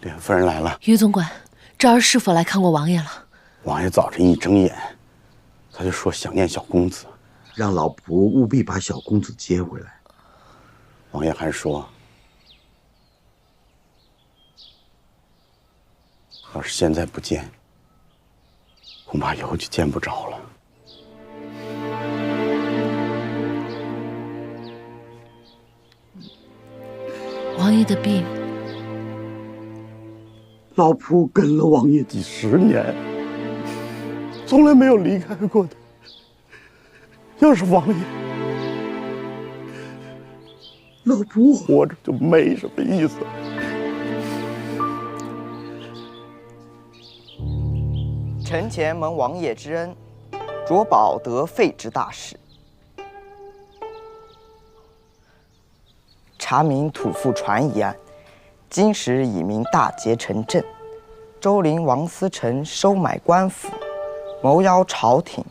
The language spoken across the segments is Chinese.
禀夫人来了。于总管，昭儿是否来看过王爷了？王爷早晨一睁眼，他就说想念小公子，让老仆务必把小公子接回来。王爷还说，要是现在不见，恐怕以后就见不着了。王爷的病，老仆跟了王爷几10年，从来没有离开过他。要是王爷，老仆活着就没什么意思。臣前蒙王爷之恩，着保得废之大事。查明土父传一案，今时已明大捷成阵，周陵王思成收买官府，谋邀朝廷。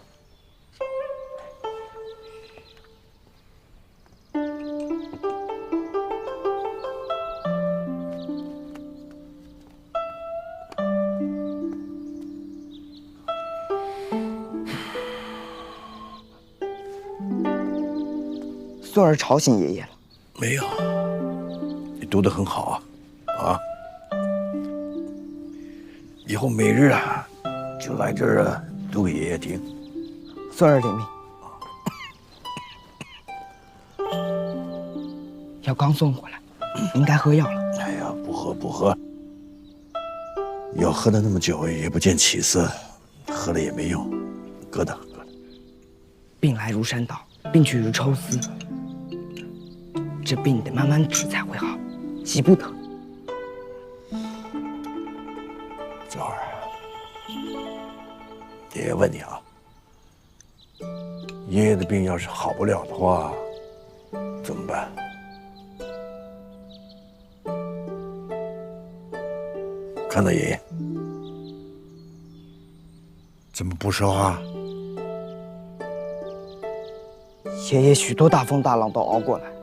孙儿吵醒爷爷了。没有，你读得很好啊，以后每日就来这儿读给爷爷听。孙儿领命。药刚送过来，应该喝药了。哎呀，不喝，药喝了那么久也不见起色，喝了也没用，搁着。病来如山倒，病去如抽丝。这病得慢慢治才会好，急不得。娇儿，爷爷问你啊，爷爷的病要是好不了的话，怎么办？看到爷爷，怎么不说话？爷爷许多大风大浪都熬过来了，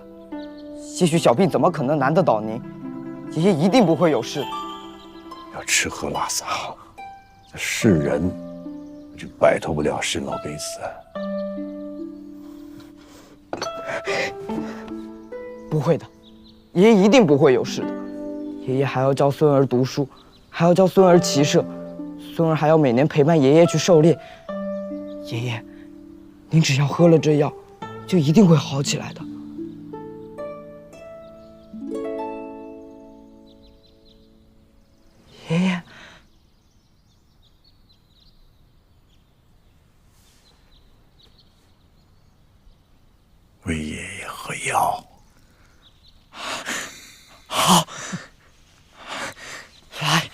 些许小病怎么可能难得倒您？爷爷一定不会有事。要吃喝拉撒，这是人就摆脱不了生老病死。不会的，爷爷一定不会有事的。爷爷还要教孙儿读书，还要教孙儿骑射，孙儿还要每年陪伴爷爷去狩猎。爷爷，您只要喝了这药，就一定会好起来的。爷爷，为爷爷喝药。好，来。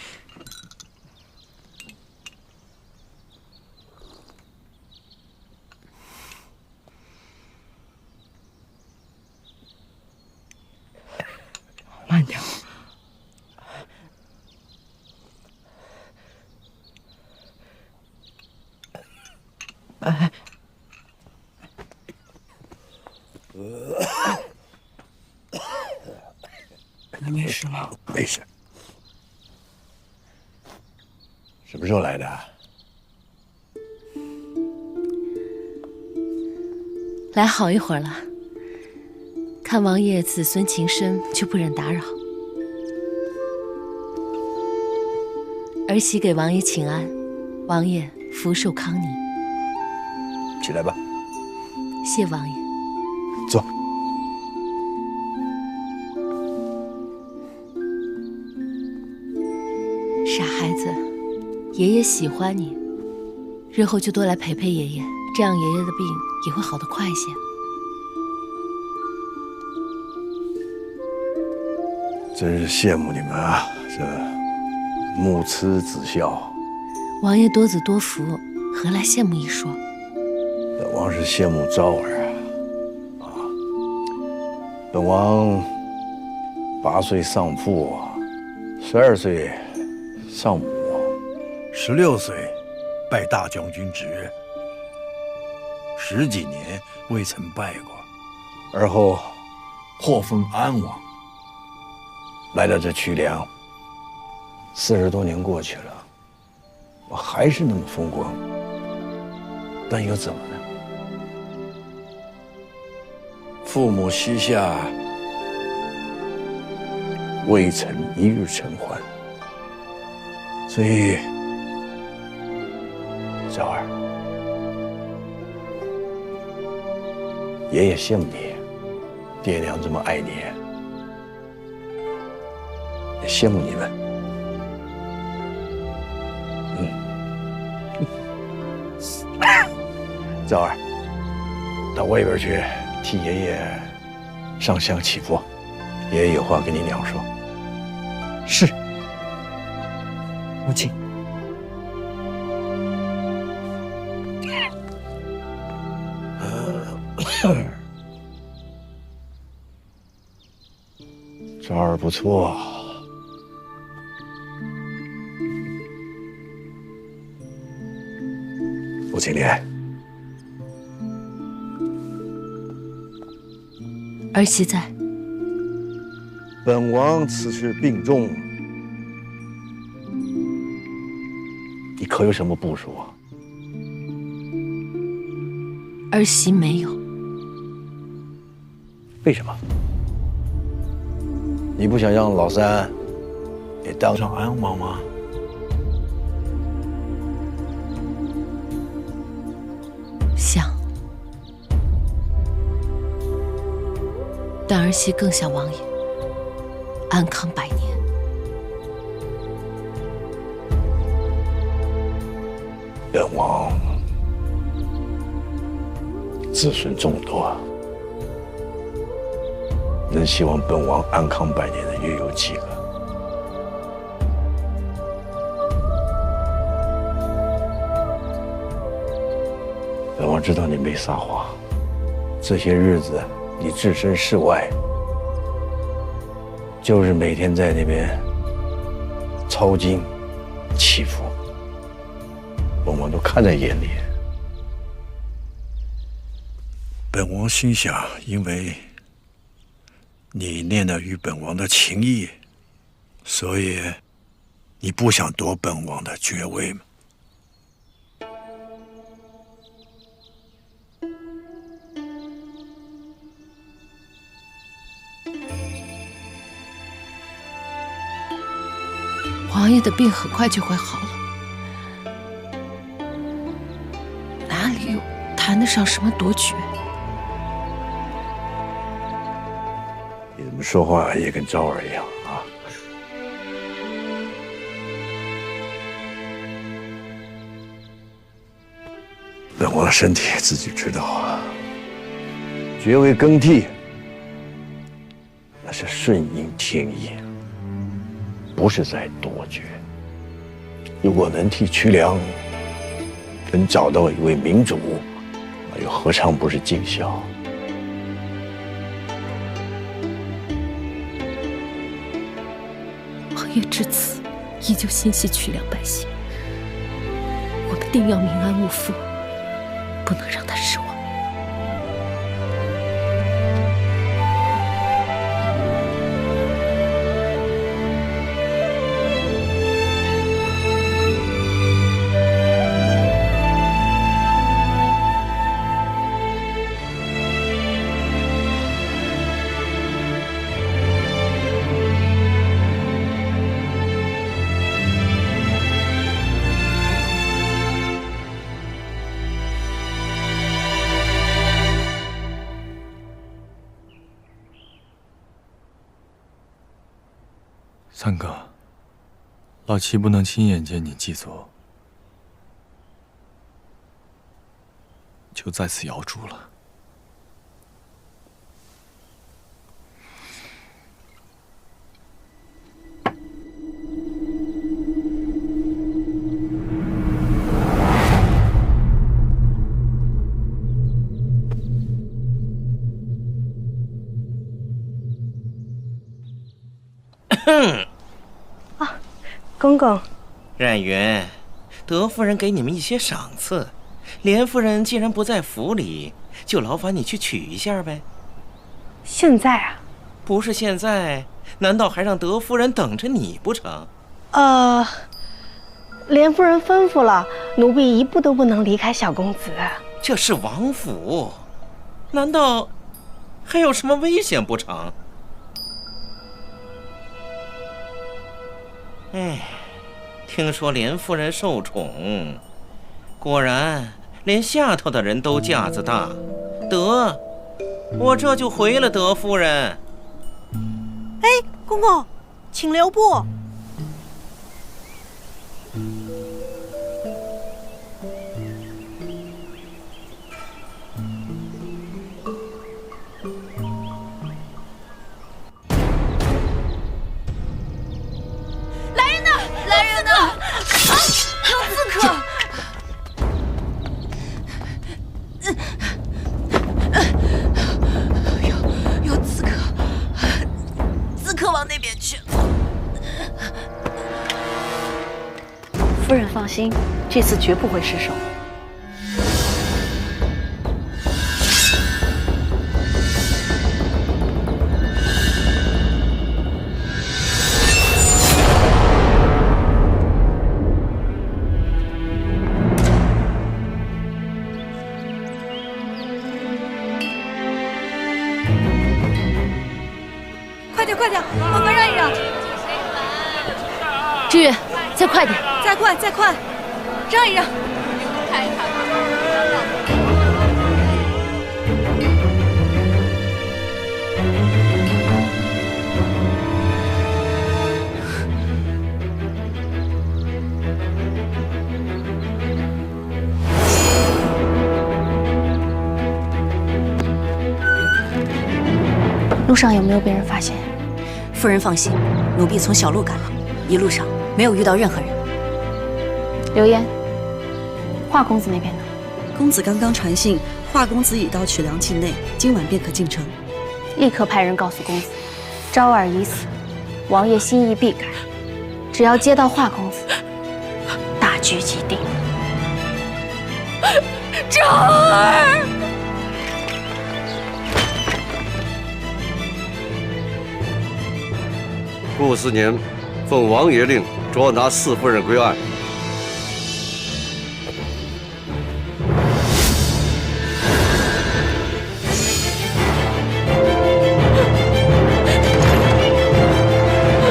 慢点。哎，你没事吗？没事。什么时候来的？来好一会儿了。看王爷子孙情深，就不忍打扰。儿媳给王爷请安，王爷福寿康宁。起来吧。谢王爷。坐。傻孩子，爷爷喜欢你，日后就多来陪陪爷爷，这样爷爷的病也会好得快些。真是羡慕你们啊！这母慈子孝。王爷多子多福，何来羡慕一说？本王是羡慕昭儿啊！本王8岁丧父，12岁丧母，16岁拜大将军职，10几年未曾拜过，而后获封安王。来到这曲梁， 40多年过去了，我还是那么风光，那又怎么呢？父母膝下，未曾一日尘寰。所以，小儿，爷爷羡慕你，爹娘这么爱你，也羡慕你们。小儿，到外边去替爷爷上香祈福，爷爷有话跟你娘说。是，母亲。这儿不错，母亲莲，儿媳在。本王此时病重，你可有什么部署啊？儿媳没有。为什么？你不想让老三也当上安王吗？想，但儿媳更想王爷安康百年。本王子孙众多，能希望本王安康百年的又有几个？本王知道你没撒谎，这些日子你置身事外，就是每天在那边抄经祈福，本王都看在眼里。本王心想，因为你念了与本王的情谊，所以你不想夺本王的爵位吗？王爷的病很快就会好了，哪里有谈得上什么夺爵？你怎么说话也跟昭儿一样啊？本王的身体自己知道啊，爵位更替那是顺应天意，不是在夺爵。如果能替瞿良能找到一位明主，那又何尝不是尽孝？王爷至此依旧心系瞿良百姓，我们定要明安无负，不能让他失望。三哥，老七不能亲眼见你祭祖，就在此遥祝了。公公，冉云，德夫人给你们一些赏赐，莲夫人既然不在府里，就劳烦你去取一下呗。现在啊？不是现在，难道还让德夫人等着你不成？莲夫人吩咐了，奴婢一步都不能离开小公子。这是王府，难道还有什么危险不成？哎，听说莲夫人受宠，果然连下头的人都架子大。得，我这就回了德夫人。哎，公公，请留步。来人呐！啊，有刺客！有刺客，刺客往那边去。夫人放心，这次绝不会失手。快点，麻烦让一让。志远，再快点！再快，让一让。看一看。路上有没有被人发现？夫人放心，奴婢从小路赶来，一路上没有遇到任何人。刘嫣，华公子那边呢？公子刚刚传信，华公子已到曲梁境内，今晚便可进城。立刻派人告诉公子，昭儿已死，王爷心意必改。只要接到华公子，大局即定。昭儿。顾思年奉王爷令捉拿四夫人归案。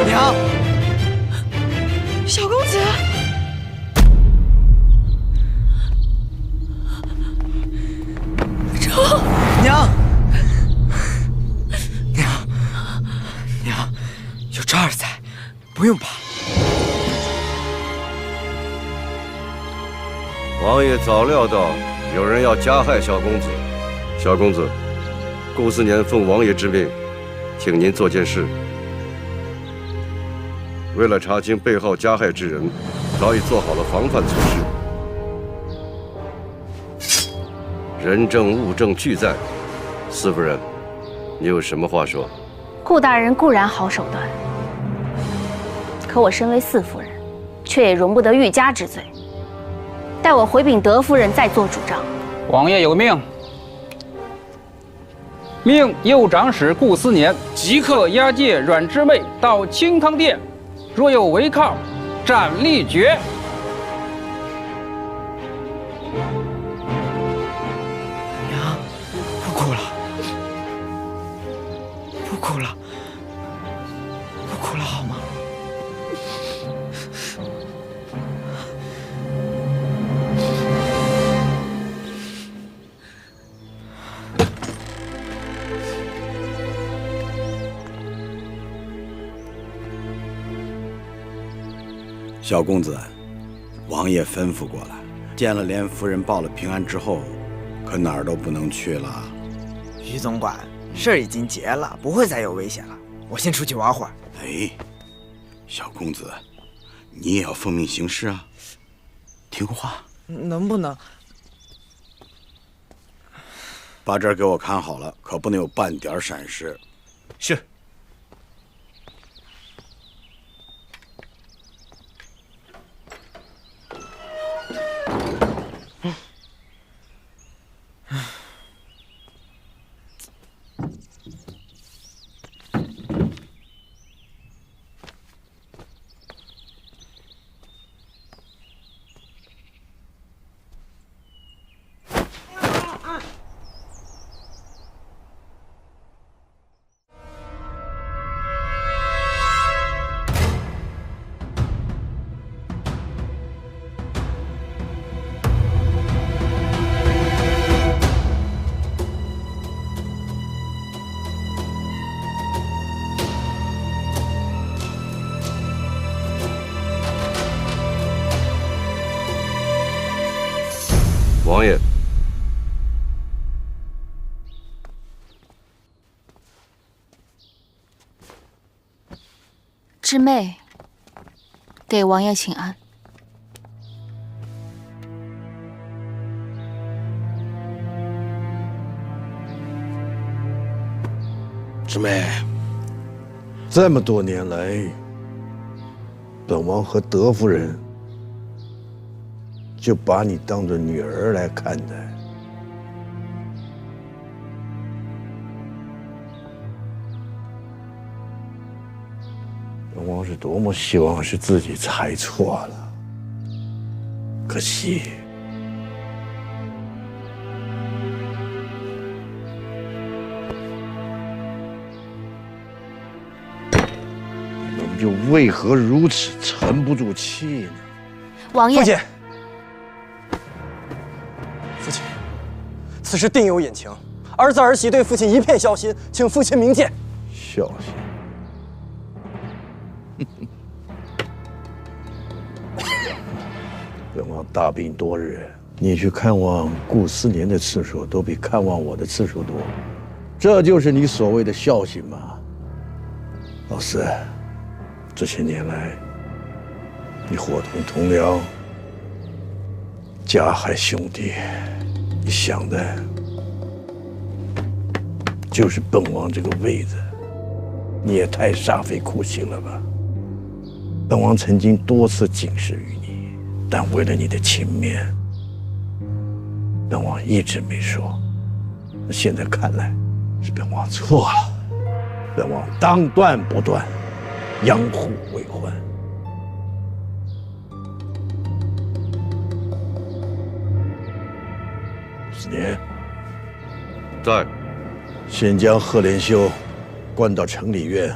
娘，小公子，娘，有昭儿在，不用怕。王爷早料到有人要加害小公子。小公子，顾思年奉王爷之命，请您做件事。为了查清背后加害之人，早已做好了防范措施。人证物证俱在，四夫人，你有什么话说？顾大人固然好手段，可我身为四夫人，却也容不得欲加之罪。待我回禀德夫人，再做主张。王爷有命，命右长史顾思年即刻押解阮之妹到清汤殿，若有违抗，斩立决。娘，不哭了，不哭了，不哭了，好吗？小公子，王爷吩咐过了，见了莲夫人报了平安之后，可哪儿都不能去了。于总管，事儿已经结了，不会再有危险了。我先出去玩会儿。哎，小公子，你也要奉命行事啊，听话。能不能把这儿给我看好了，可不能有半点闪失。是。王爷。姊妹，给王爷请安。姊妹，这么多年来，本王和德夫人就把你当作女儿来看待。本王是多么希望是自己猜错了，可惜。又为何如此沉不住气呢？王爷，父亲，父亲，此事定有隐情。儿子儿媳对父亲一片孝心，请父亲明鉴。孝心。本王大病多日，你去看望顾思年的次数都比看望我的次数多，这就是你所谓的孝心吗？老四。这些年来，你伙同同僚，加害兄弟，你想的就是本王这个位子，你也太煞费苦心了吧？本王曾经多次警示于你，但为了你的情面，本王一直没说。现在看来，是本王错了，本王当断不断。养虎为患。思年，在。先将贺连修关到城里院，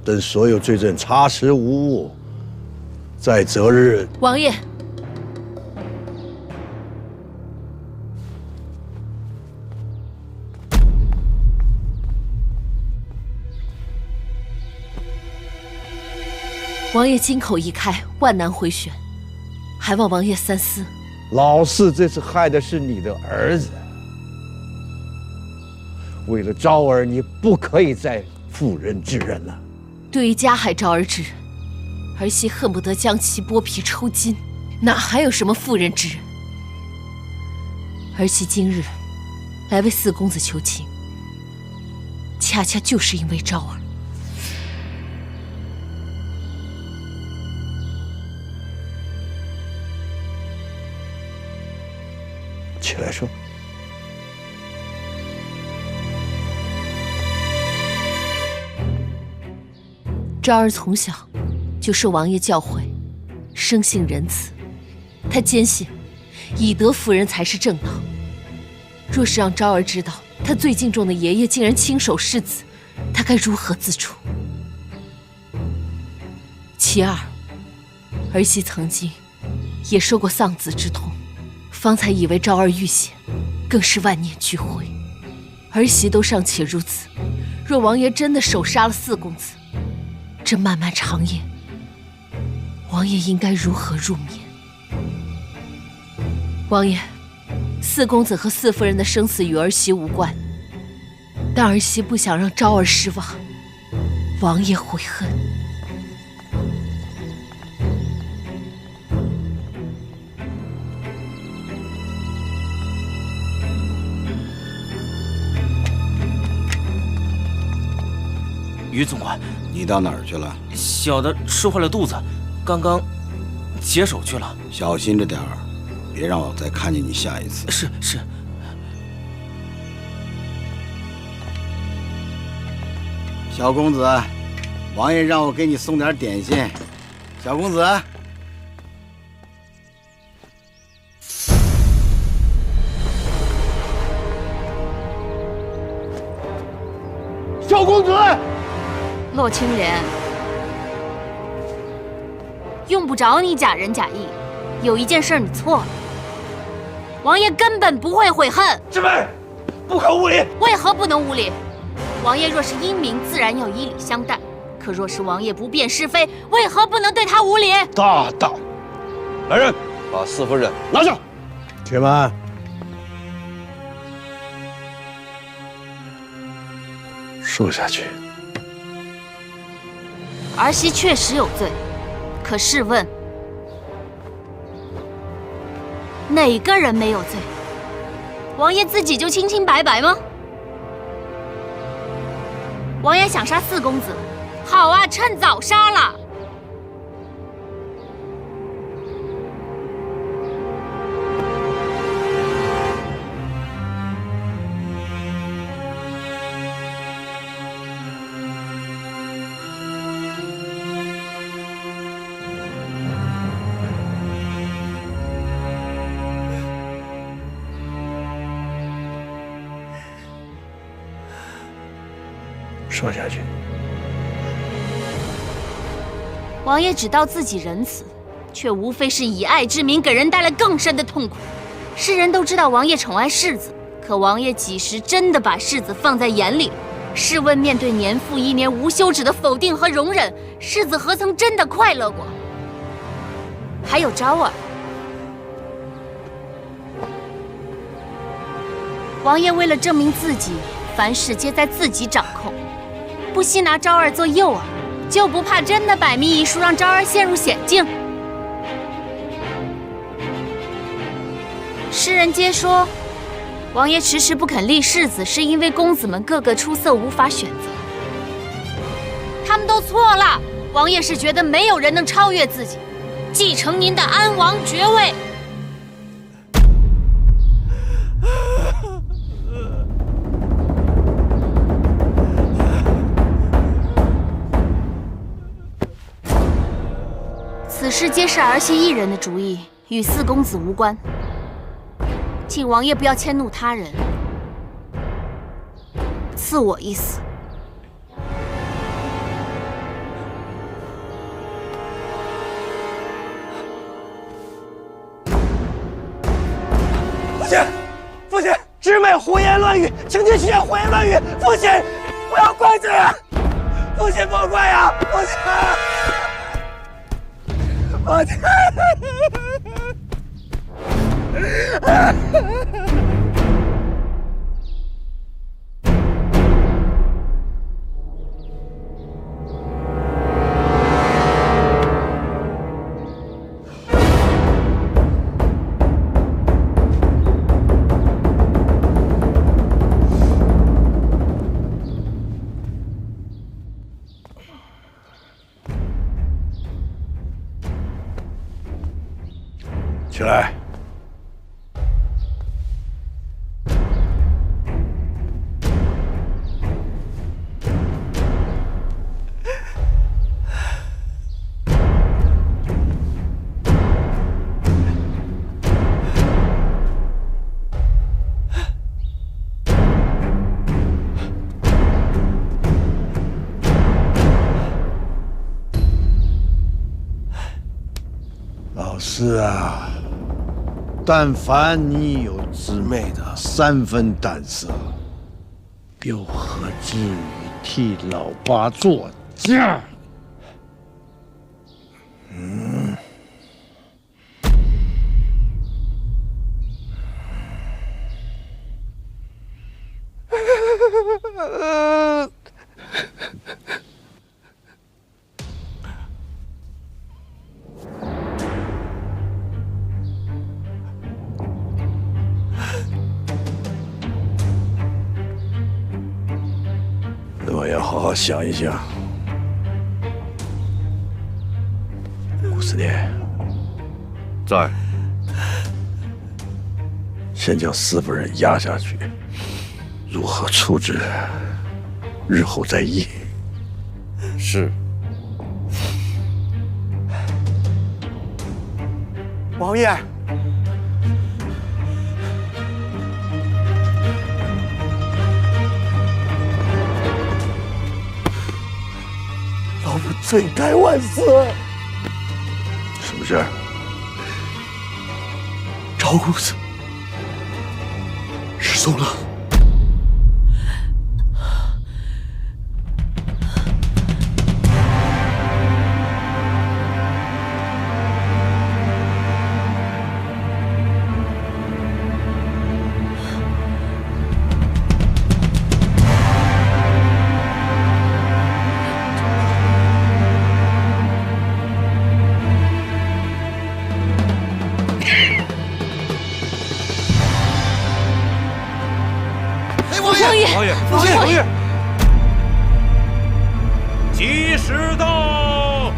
等所有罪证查实无误，在择日。王爷，王爷金口一开，万难回旋，还望王爷三思。老四这次害的是你的儿子，为了昭儿，你不可以再妇人之仁了。对于加害昭儿之人，儿媳恨不得将其剥皮抽筋，哪还有什么妇人之仁？儿媳今日来为四公子求情，恰恰就是因为昭儿。起来说。昭儿从小就受王爷教诲，生性仁慈。他坚信以德服人才是正道。若是让昭儿知道他最敬重的爷爷竟然亲手弑子，他该如何自处？其二，儿媳曾经也受过丧子之痛，方才以为昭儿遇险，更是万念俱灰。儿媳都尚且如此，若王爷真的手杀了四公子，这漫漫长夜，王爷应该如何入眠？王爷，四公子和四夫人的生死与儿媳无关，但儿媳不想让昭儿失望，王爷悔恨。于总管，你到哪儿去了？小的吃坏了肚子，刚刚解手去了。小心着点儿，别让我再看见你下一次。是。小公子，王爷让我给你送点点心。小公子。小公子。洛青莲，用不着你假仁假义。有一件事你错了，王爷根本不会悔恨。姊妹，不可无礼。为何不能无礼？王爷若是英明，自然要以礼相待。可若是王爷不辨是非，为何不能对他无礼？大胆！来人，把四夫人拿下。且慢，说下去。儿媳确实有罪，可试问，哪个人没有罪？王爷自己就清清白白吗？王爷想杀四公子，好啊，趁早杀了。说下去。王爷只道自己仁慈，却无非是以爱之名给人带来更深的痛苦。世人都知道王爷宠爱世子，可王爷几时真的把世子放在眼里？试问，面对年复一年无休止的否定和容忍，世子何曾真的快乐过？还有昭儿，王爷为了证明自己，凡事皆在自己掌控。不惜拿昭儿做诱饵，就不怕真的百密一疏，让昭儿陷入险境？世人皆说，王爷迟迟不肯立世子，是因为公子们个个出色，无法选择。他们都错了，王爷是觉得没有人能超越自己，继承您的安王爵位。此事皆是儿媳一人的主意，与四公子无关。请王爷不要迁怒他人，赐我一死。父亲，父亲，姊妹胡言乱语，请您许下胡言乱语。父亲，不要怪罪啊！父亲不怪呀，父亲。父亲，起来。老师啊，但凡你有姊妹的3分胆色，又何至于替老八做嫁？我要好好想一想。顾司念在，先将司夫人押下去，如何处置，日后再议。是。王爷，老夫罪该万死。什么事？赵公子失踪了。会。吉时到！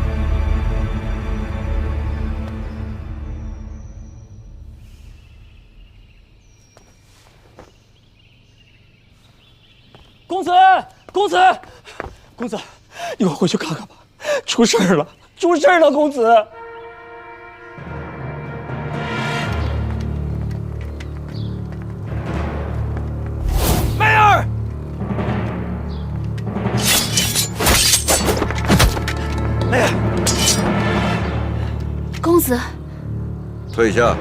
公子，公子，公子，你快回去看看吧，出事了，出事了，公子！梅儿，梅儿，公子，退下。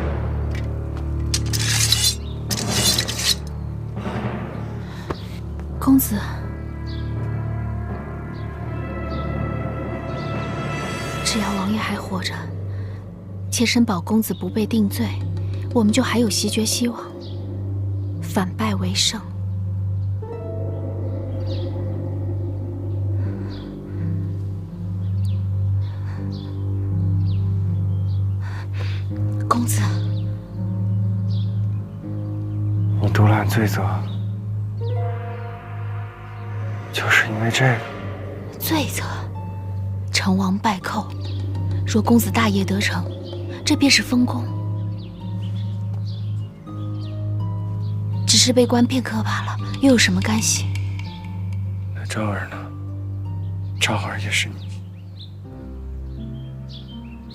公子，只要王爷还活着，妾身保公子不被定罪，我们就还有袭爵希望，反败为胜。公子，你独揽罪责。就是因为这个罪责，成王败寇。若公子大业得成，这便是丰功。只是被关片刻罢了，又有什么干系？那昭儿呢？昭儿也是你。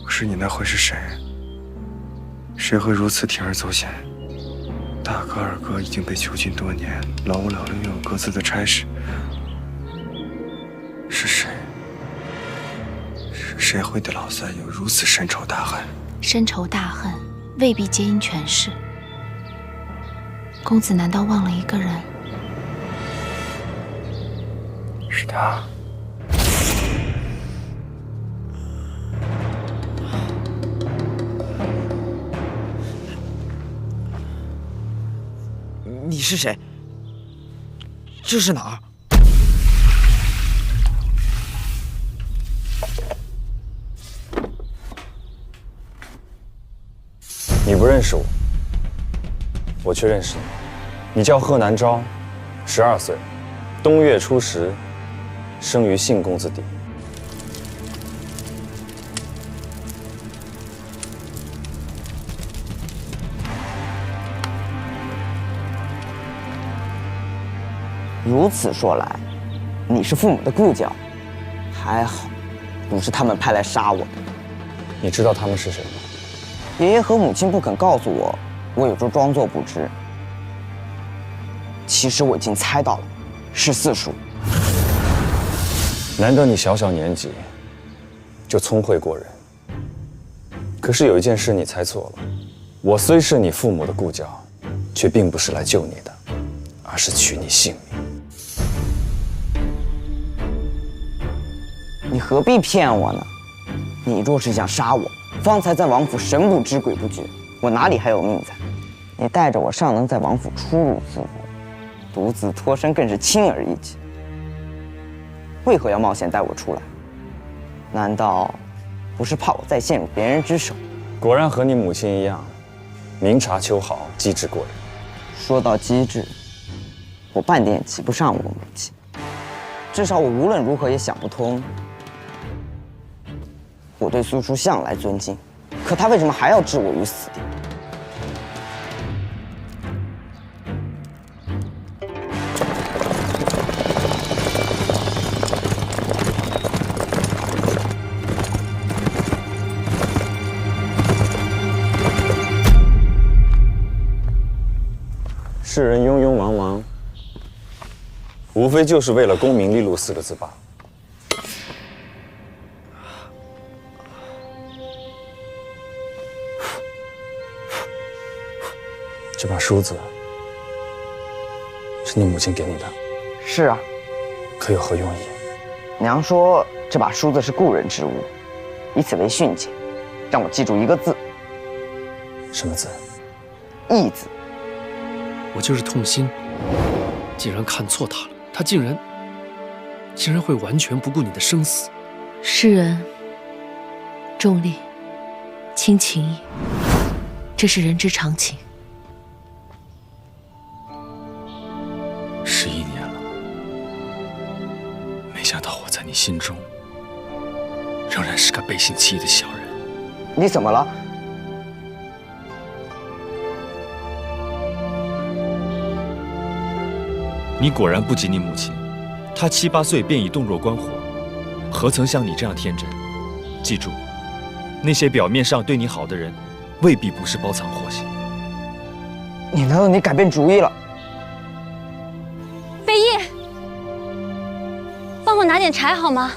不是你，那会是谁？谁会如此铤而走险？大哥、二哥已经被囚禁多年，劳无聊龄，又有各自的差事。是谁？是谁会对老三有如此深仇大恨？深仇大恨未必皆因权势。公子难道忘了一个人？是他。你是谁？这是哪儿？你不认识我，我却认识你。你叫贺南昭，12岁，冬月初10，生于信公子邸。如此说来，你是父母的故交，还好，不是他们派来杀我的。你知道他们是谁吗？爷爷和母亲不肯告诉我，我也就装作不知。其实我已经猜到了，是四叔。难得你小小年纪就聪慧过人。可是有一件事你猜错了，我虽是你父母的故交，却并不是来救你的，而是取你性命。你何必骗我呢？你若是想杀我，方才在王府神不知鬼不觉，我哪里还有命在？你带着我尚能在王府出入自如，独自脱身更是轻而易举。为何要冒险带我出来？难道不是怕我再陷入别人之手？果然和你母亲一样，明察秋毫，机智过人。说到机智，我半点也及不上我母亲。至少我无论如何也想不通。我对苏叔向来尊敬，可他为什么还要置我于死地？世人庸庸忙忙，无非就是为了功名利禄4个字罢了。这把梳子是你母亲给你的？是啊。可有何用意？娘说这把梳子是故人之物，以此为训诫，让我记住一个字。什么字？义字。我就是痛心，竟然看错他了。他竟然会完全不顾你的生死。世人重利轻情义，这是人之常情。11年了，在你心中仍然是个背信弃义的小人。你怎么了？你果然不及你母亲，她7、8岁便已洞若观火，何曾像你这样天真？记住，那些表面上对你好的人，未必不是包藏祸心。难道你改变主意了？北叶，帮我拿点柴好吗？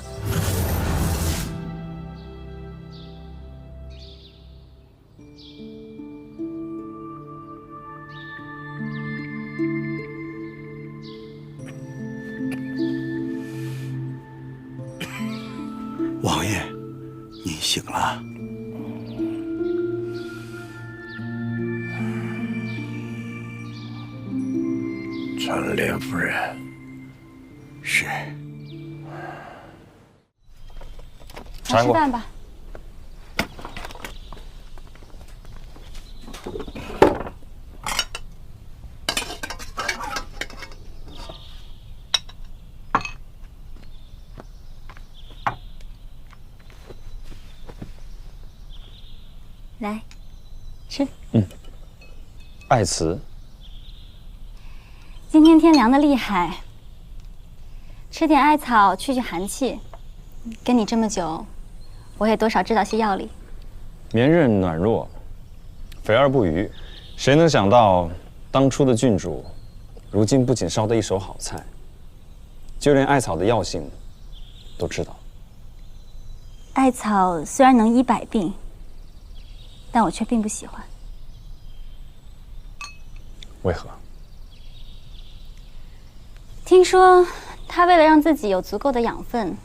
王爷，您醒了。传莲夫人。是。来吃饭吧。来，吃。爱慈，今天天凉的厉害，吃点艾草去寒气。跟你这么久，我也多少知道些药理。绵韧暖弱，肥而不愚。谁能想到，当初的郡主，如今不仅烧得一手好菜，就连艾草的药性都知道。艾草虽然能医百病，但我却并不喜欢。为何？听说它为了让自己有足够的养分，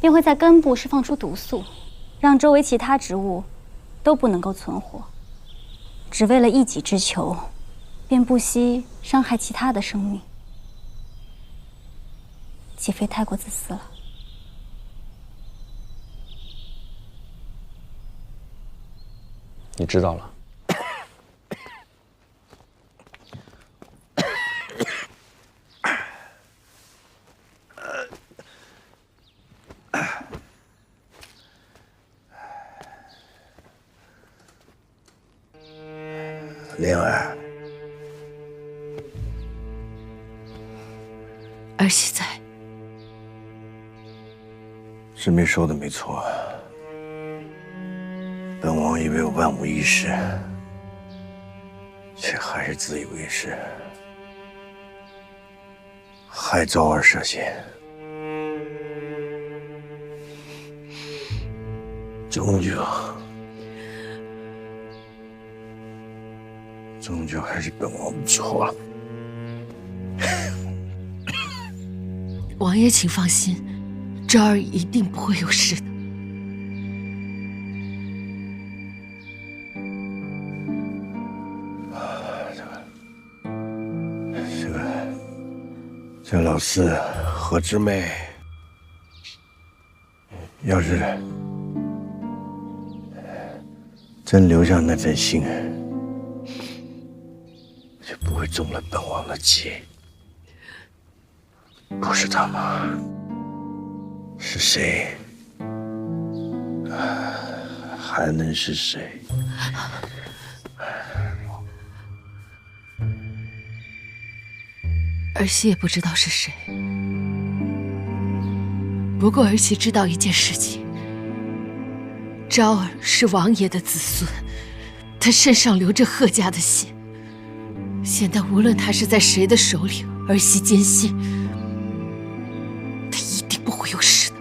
便会在根部释放出毒素，让周围其他植物都不能够存活。只为了一己之求，便不惜伤害其他的生命，岂非太过自私了？你知道了。莲儿，儿媳在。师妹说的没错，本王以为万无一失，却还是自以为是，害昭儿涉险，终究还是本王的错了。王爷，请放心，昭儿一定不会有事的。这老四和之妹，要是真留下那份心，就不会中了本王的计。不是他们，是谁？还能是谁？儿媳也不知道是谁，不过儿媳知道一件事情：昭儿是王爷的子孙，他身上流着贺家的血。现在无论他是在谁的手里，儿媳坚信他一定不会有事的。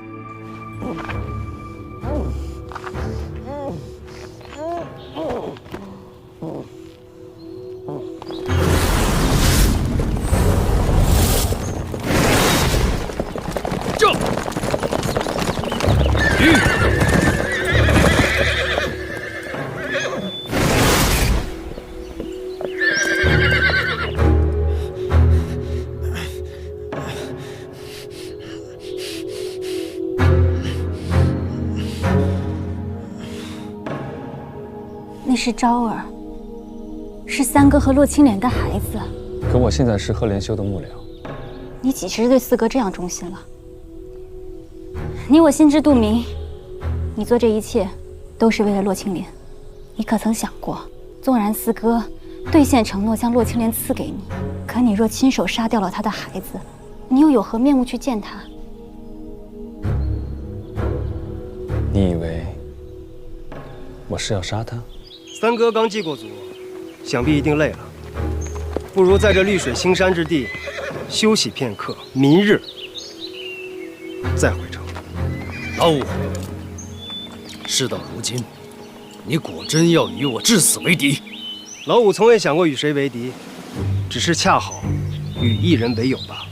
那是昭儿，是三哥和洛青莲的孩子。可我现在是赫连修的幕僚。你几时对四哥这样忠心了？你我心知肚明，你做这一切都是为了洛青莲。你可曾想过，纵然四哥兑现承诺将洛青莲赐给你，可你若亲手杀掉了他的孩子，你又有何面目去见他？你以为我是要杀他？三哥刚祭过祖，想必一定累了，不如在这绿水青山之地休息片刻，明日再回城。老五，事到如今，你果真要与我至死为敌？老五从未想过与谁为敌，只是恰好与一人为友罢了。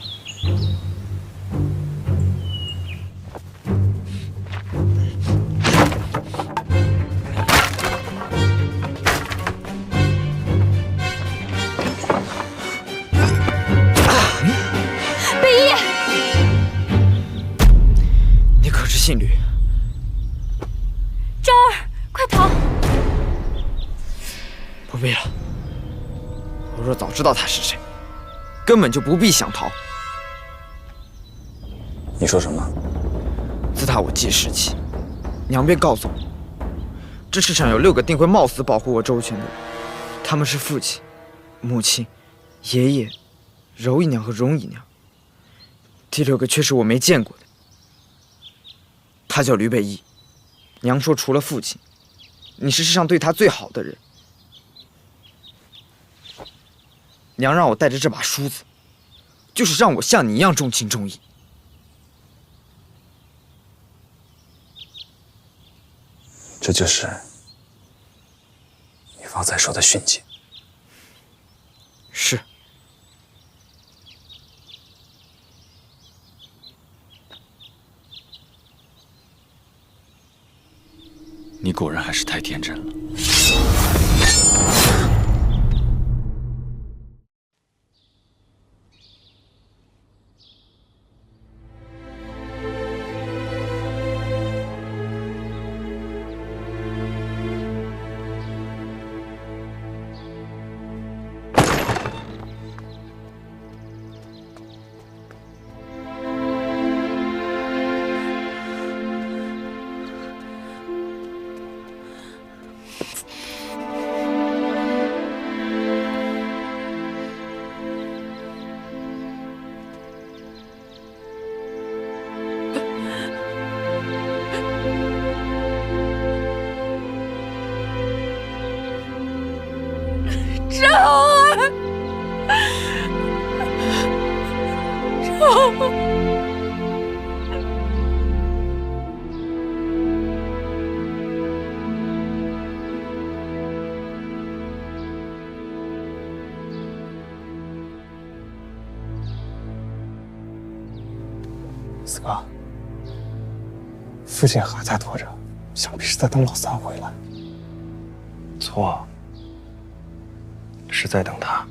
信侣，昭儿，快逃！不必了，我若早知道他是谁，根本就不必想逃。你说什么？自打我记事起，娘便告诉我，这世上有6个定会冒死保护我周全的人，他们是父亲、母亲、爷爷、柔姨娘和荣姨娘，第6个却是我没见过的。他叫吕北义，娘说除了父亲，你是世上对他最好的人。娘让我带着这把梳子，就是让我像你一样重情重义。这就是你方才说的训诫。是。你果然还是太天真了。四哥，父亲还在拖着，想必是在等老三回来。错，是在等他。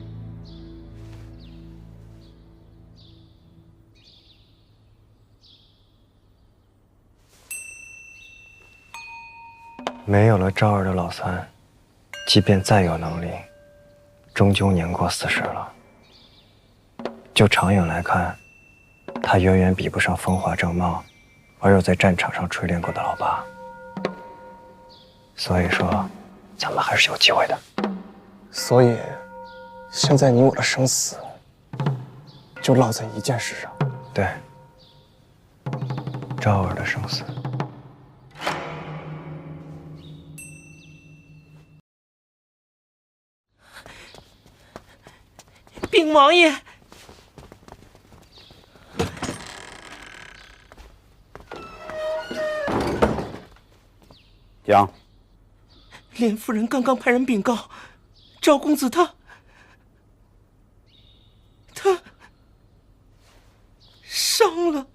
没有了昭儿的老三，即便再有能力，终究年过40了。就长远来看，他远远比不上风华正茂而又在战场上锤炼过的老八。所以说，咱们还是有机会的。所以，现在你我的生死，就落在一件事上。对，昭儿的生死。禀王爷，讲。莲夫人刚刚派人禀告，赵公子他伤了。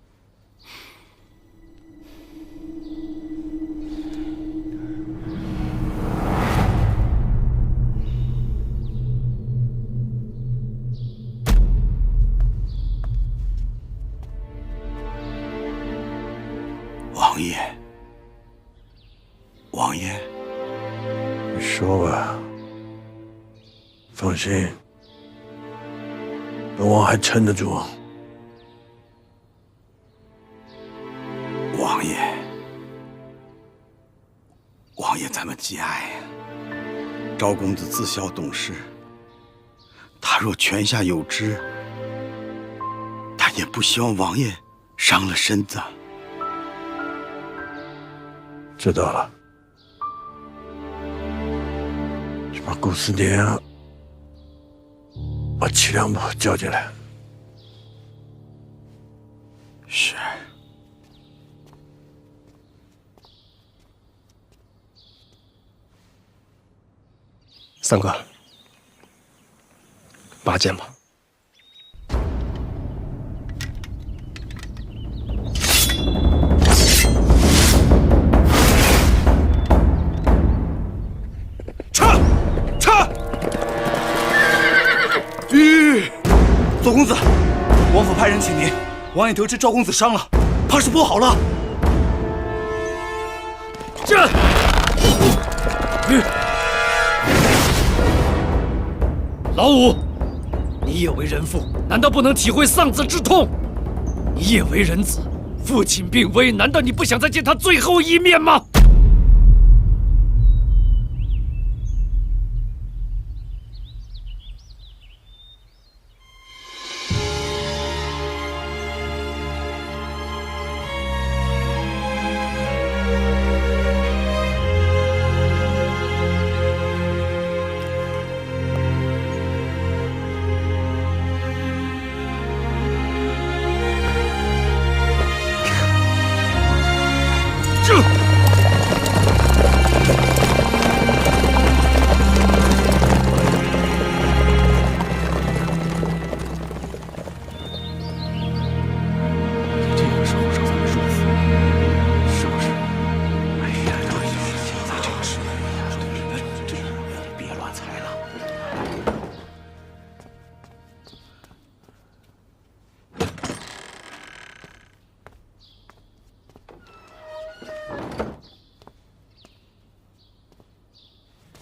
王爷，王爷，你说吧。放心，本王还撑得住。王爷咱们节哀呀。赵公子自小懂事，他若泉下有知，他也不希望王爷伤了身子。知道了，去把顾思年把齐良伯叫进来。是。三哥，拔剑吧。撤！左公子，王府派人请您。王爷得知赵公子伤了，怕是不好了。战！老五，你也为人父，难道不能体会丧子之痛？你也为人子，父亲病危，难道你不想再见他最后一面吗？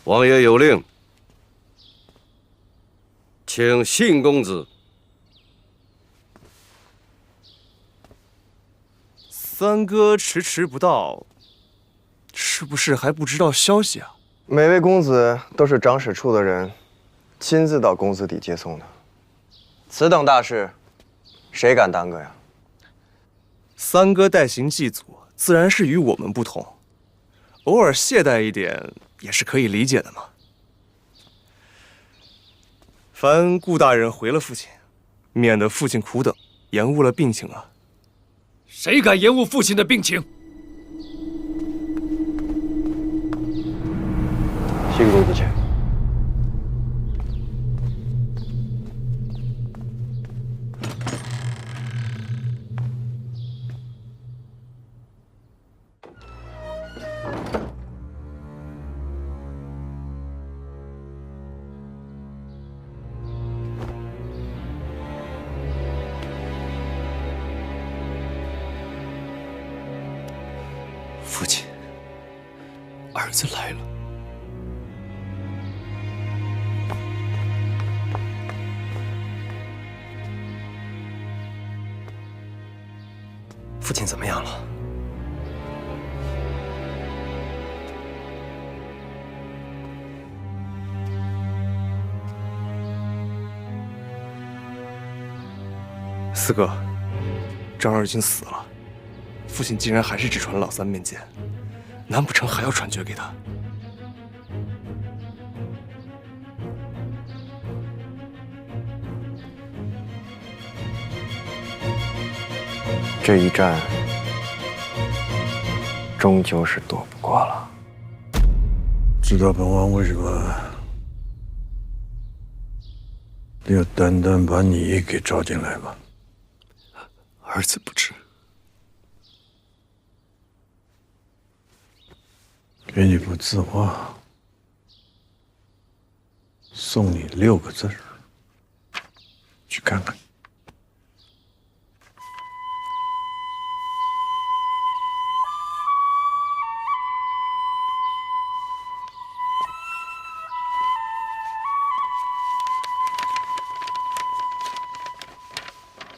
王爷有令，请信公子。三哥迟迟不到，是不是还不知道消息啊？每位公子都是长史处的人，亲自到公子邸接送的。此等大事，谁敢耽搁呀？三哥代行祭祖，自然是与我们不同，偶尔懈怠一点也是可以理解的嘛。烦顾大人回了父亲，免得父亲苦等，延误了病情啊。谁敢延误父亲的病情？信公子前。父亲，儿子来了。父亲怎么样了？四哥，张儿已经死了。父亲竟然还是只传老三面剑，难不成还要传爵给他？这一战，终究是躲不过了。知道本王为什么要单单把你给招进来吗？儿子不知。给你幅字画，送你6个字儿，去看看。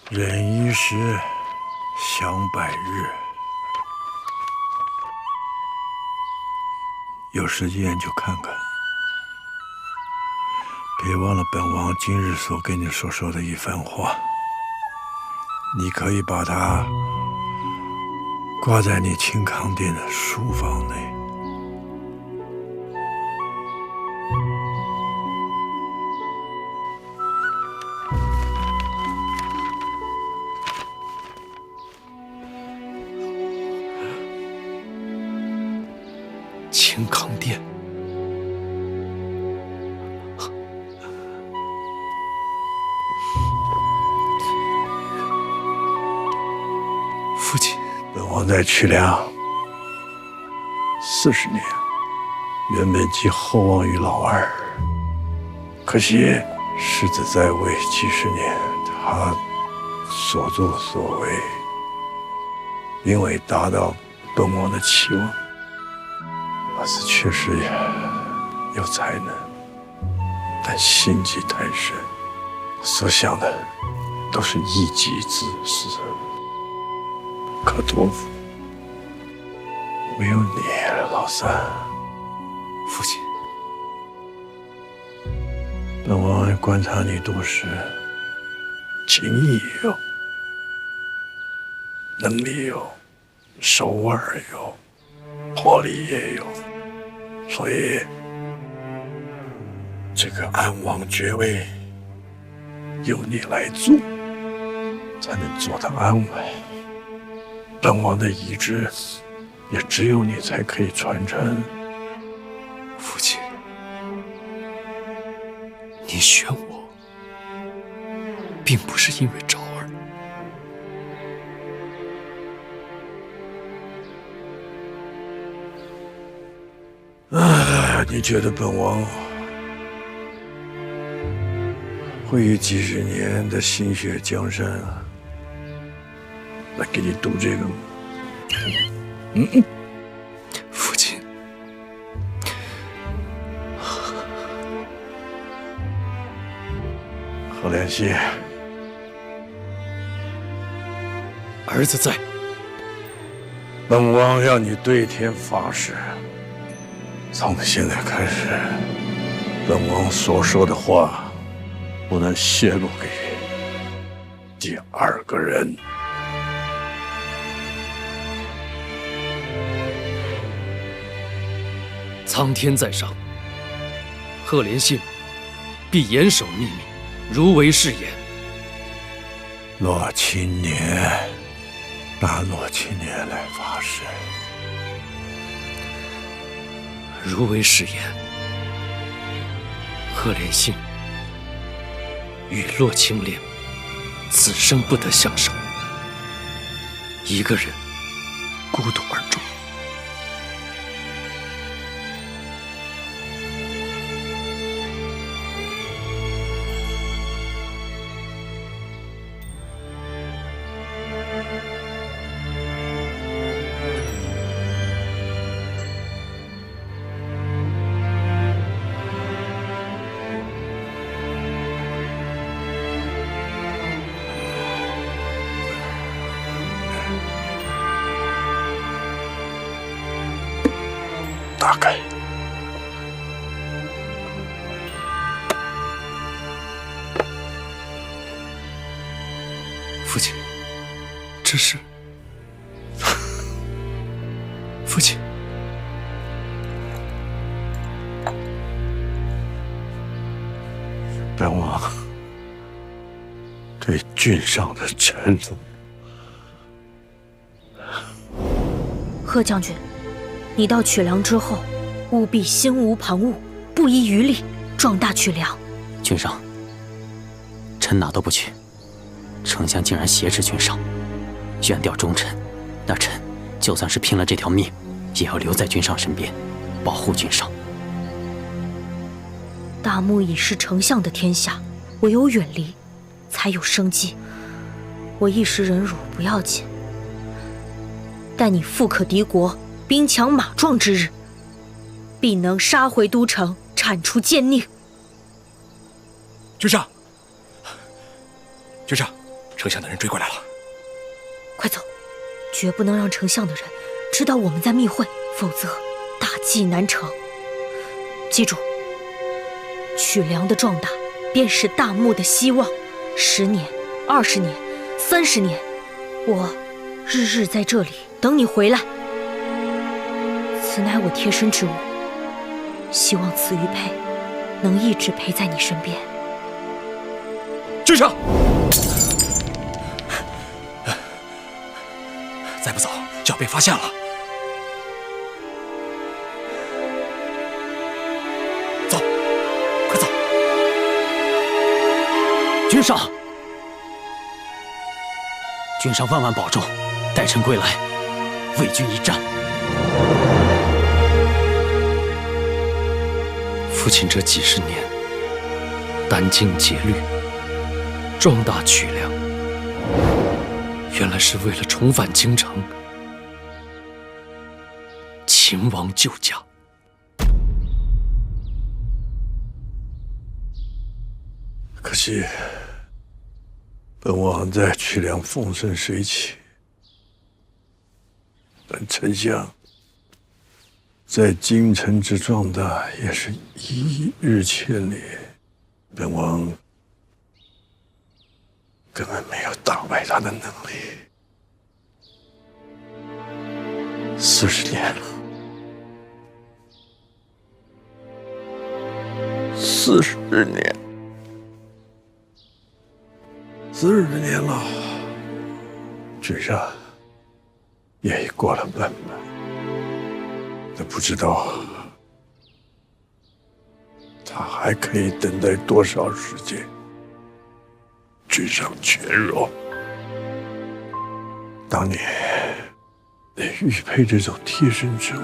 忍一时，享百日。有时间就看看。别忘了本王今日所跟你所说的一番话。你可以把它挂在你清康殿的书房内。清康殿。父亲，本王在曲梁40年，原本寄厚望于老二，可惜世子在位几十年，他所作所为并未达到本王的期望。儿子确实有才能，但心机太深，所想的都是一己之私，不可托付。唯有你，老三。父亲，本王观察你多时，情义也有，能力有，手腕有，魄力也有，所以这个安王爵位由你来做，才能做得安稳。本王的遗志也只有你才可以传承。父亲，你选我，并不是因为昭儿。你觉得本王会以几十年的心血江山来给你赌这个吗？父亲，何莲溪，儿子在。本王要你对天发誓，从现在开始，本王所说的话不能泄露给第二个人。苍天在上，赫连信必严守秘密，如违誓言。洛青年，拿洛青年来发誓。如违誓言，赫连信与洛青莲此生不得相守，一个人孤独而终。打开。父亲，这是……父亲，本王对郡上的承诺。贺将军，你到曲梁之后，务必心无旁骛，不遗余力，壮大曲梁。郡上，臣哪都不去，丞相竟然挟持郡上，远调忠臣，那臣就算是拼了这条命，也要留在郡上身边，保护郡上。大木已是丞相的天下，唯有远离，才有生机。我一时忍辱不要紧，待你富可敌国，兵强马壮之日，必能杀回都城，铲除奸佞。郡上，郡上，丞相的人追过来了。快走，绝不能让丞相的人知道我们在密会，否则大计难成。记住，曲梁的壮大便是大墓的希望。10年、20年、30年，我日日在这里等你回来。此乃我贴身之物，希望此玉佩能一直陪在你身边。军上，再不走就要被发现了。走，快走！君上，君上万万保重，待臣归来，为君一战。父亲这几十年，殚精竭虑，壮大曲梁，原来是为了重返京城，秦王救驾。可惜，本王在曲梁风生水起，但丞相在京城之壮大也是一日千里，本王根本没有打败他的能力。40年了，40年，40年了，君上也已过了半百。但不知道他还可以等待多少时间。君上全弱，当年连玉佩这种贴身之物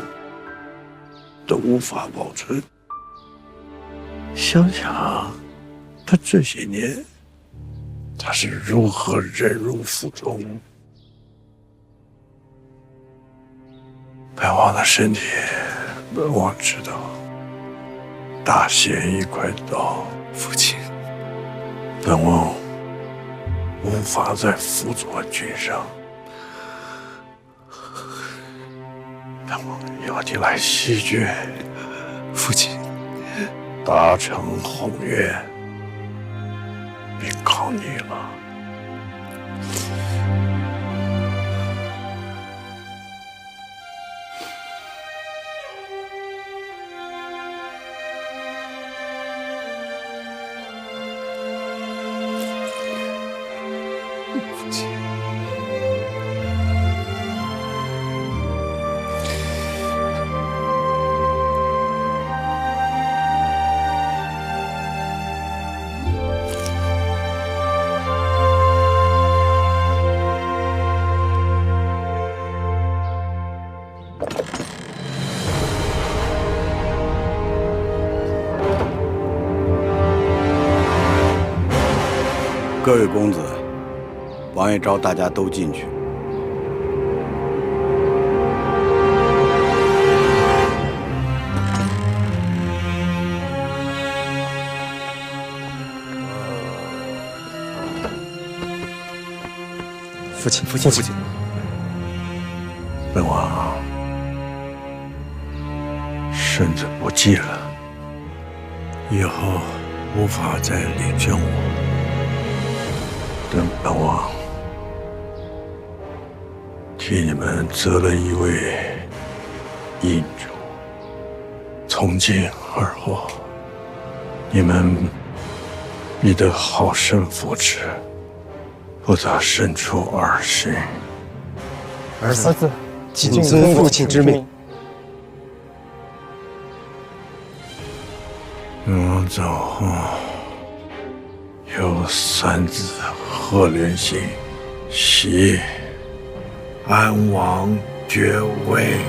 都无法保存，想想他这些年他是如何忍辱负重。本王的身体，本王知道，大限一块到，父亲，本王无法再辅佐君上，本王要你来西郡，父亲，达成宏愿，便靠你了。各位公子，王爷召大家都进去。父亲，父亲，父亲，本王身子不济了，以后无法再领政我。等本王替你们择了一位阴主，从今而后，你们必得好生扶持，不得生出儿心。儿子，谨遵父亲之命。本王走后，有3子贺连兴袭安王爵位。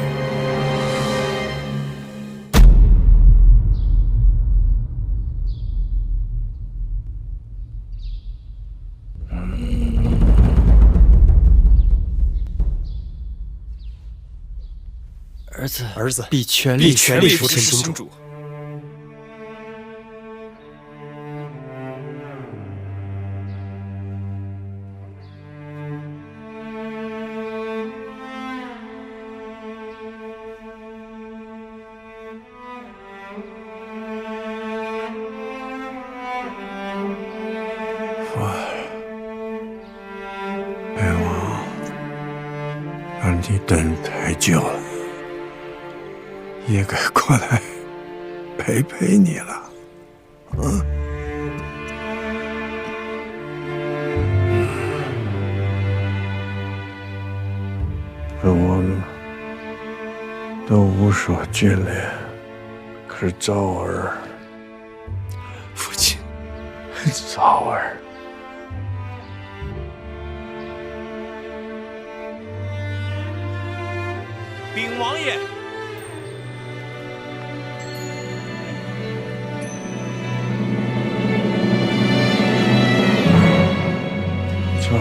儿子必全力扶持新主。你等太久了，也该过来陪陪你了。本王都无所眷恋，可是昭儿，父亲，昭儿。禀王爷，昭儿，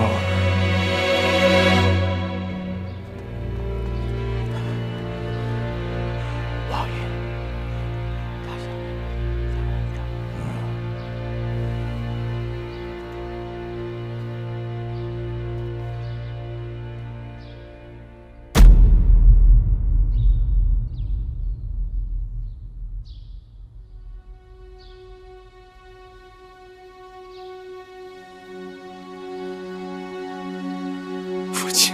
王爷，父亲，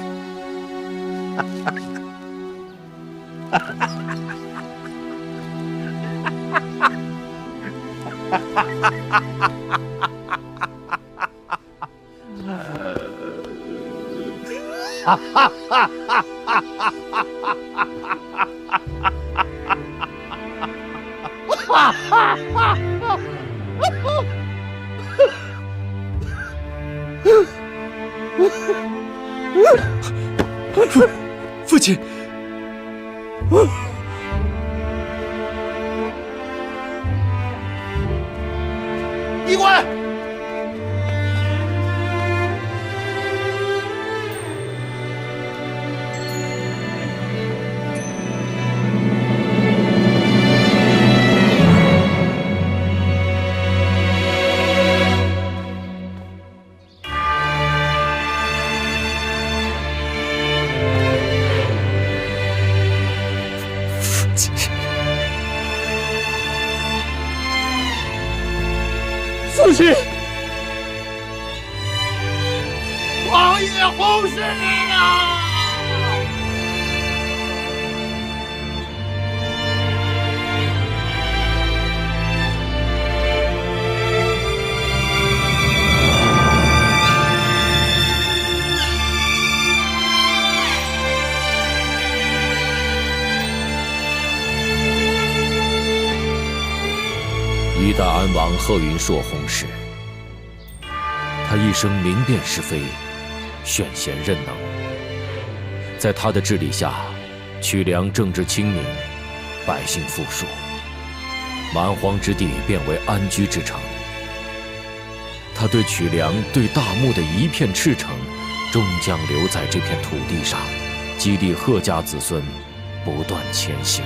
父亲，衣冠，父亲，王爷洪世啊！一代安王贺云硕薨逝，他一生明辨是非，选贤任能。在他的治理下，曲梁政治清明，百姓富庶，蛮荒之地变为安居之城。他对曲梁、对大漠的一片赤诚，终将留在这片土地上，激励贺家子孙不断前行。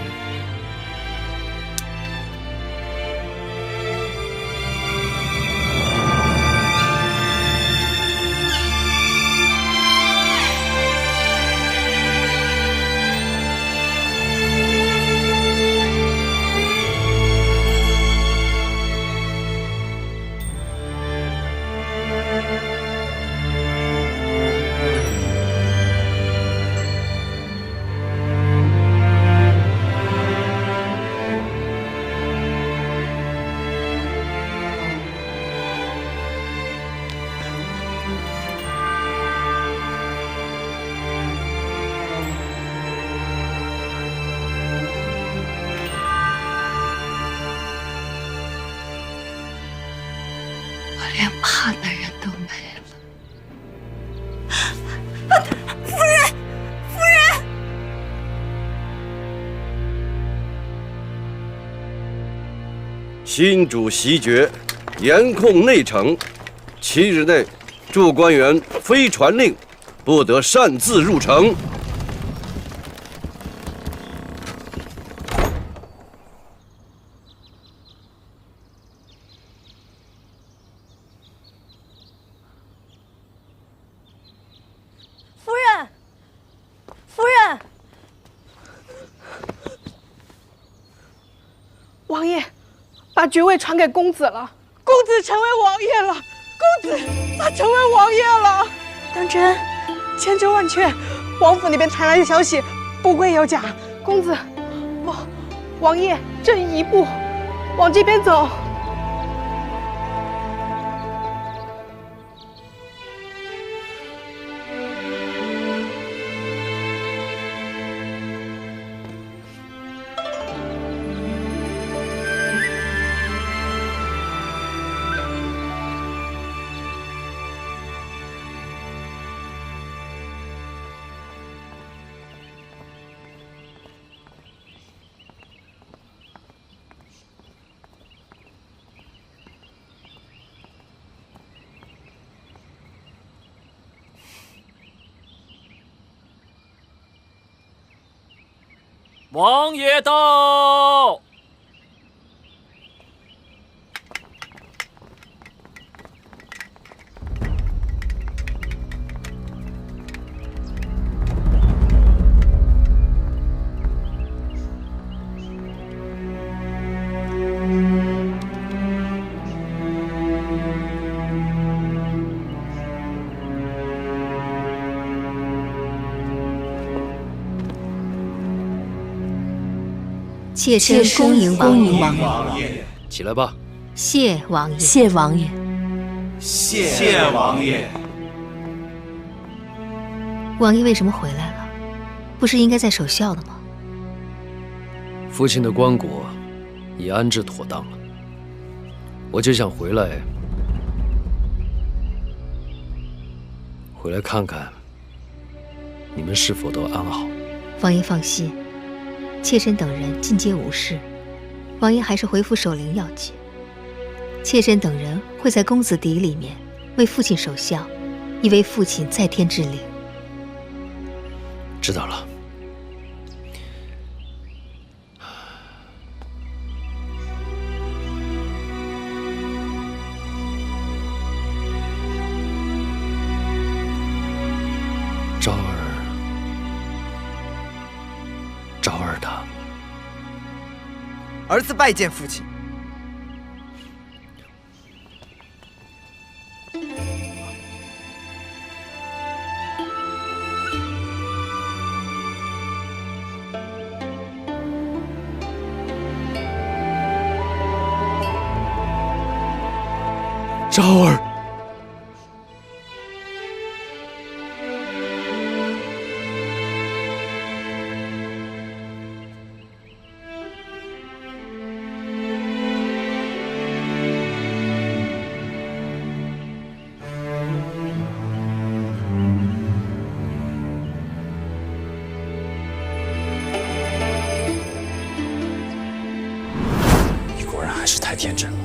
连怕的人都没了。夫人，夫人！新主袭爵，严控内城，7日内诸官员非传令，不得擅自入城。夫人，夫人，王爷，把爵位传给公子了，公子成为王爷了，公子他成为王爷了。当真，千真万确，王府那边传来的消息不会有假。公子，王爷正移步往这边走。王爷到！妾身恭迎王爷。起来吧。谢王爷。谢王爷。谢王爷。王爷为什么回来了？不是应该在守孝的吗？父亲的棺椁已安置妥当了，我就想回来看看你们是否都安好。王爷放心。妾身等人尽皆无事，王爷还是回府守灵要紧。妾身等人会在公子邸里面为父亲守孝，以为父亲在天之灵。知道了。昭儿她，儿子拜见父亲。昭儿。你果然还是太天真了。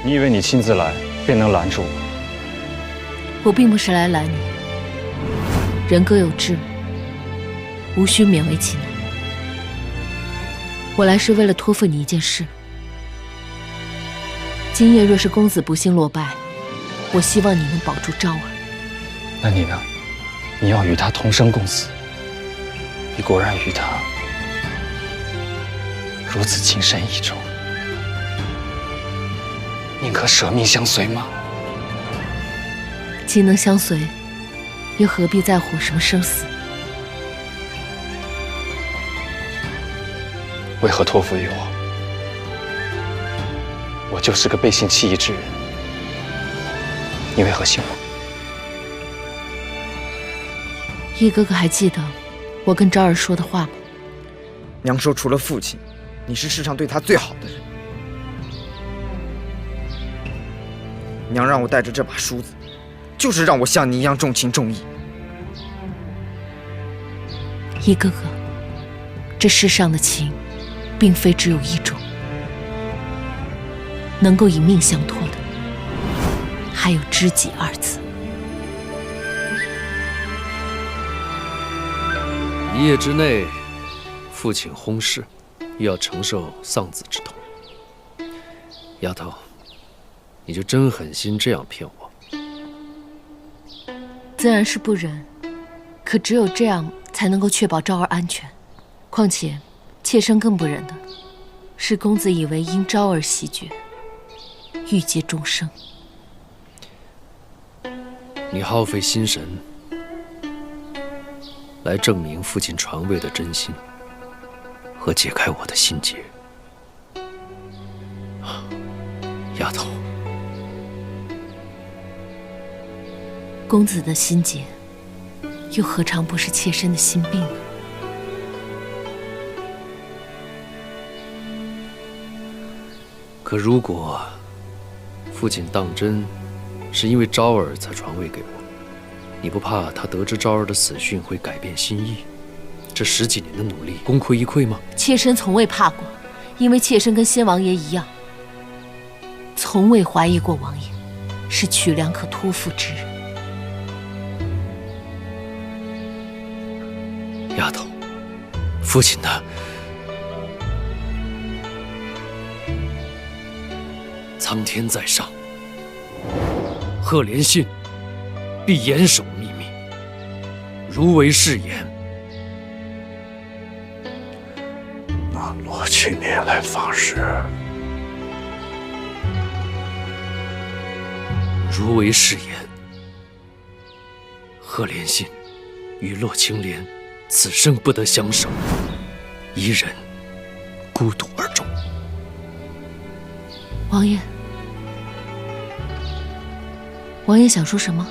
你以为你亲自来便能拦住我？我并不是来拦你，人各有志，无需勉为其难。我来是为了托付你一件事。今夜若是公子不幸落败，我希望你能保住昭儿。那你呢？你要与他同生共死。你果然与他如此情深意重，宁可舍命相随吗？既能相随，又何必在乎什么生死？为何托付于我？我就是个背信弃义之人，你为何信我？义哥哥还记得我跟昭儿说的话吗？娘说，除了父亲，你是世上对他最好的人。娘让我带着这把梳子，就是让我像你一样重情重义。义哥哥，这世上的情，并非只有一种，能够以命相托的，还有知己二字。1夜之内，父亲薨逝，又要承受丧子之痛。丫头，你就真狠心这样骗我？自然是不忍，可只有这样才能够确保昭儿安全。况且，妾身更不忍的是公子以为因昭儿袭爵，欲结终生。你耗费心神来证明父亲传位的真心和解开我的心结。丫头，公子的心结，又何尝不是妾身的心病呢？可如果父亲当真是因为昭儿才传位给我，你不怕他得知昭儿的死讯会改变心意？这10几年的努力功亏一篑吗？妾身从未怕过，因为妾身跟先王爷一样，从未怀疑过王爷是曲良可托付之人。丫头，父亲的苍天在上，赫连信必严守秘密，如违誓言，那罗青莲来发誓。如违誓言，赫连信与洛青莲此生不得相守，一人孤独而终。王爷，王爷想说什么？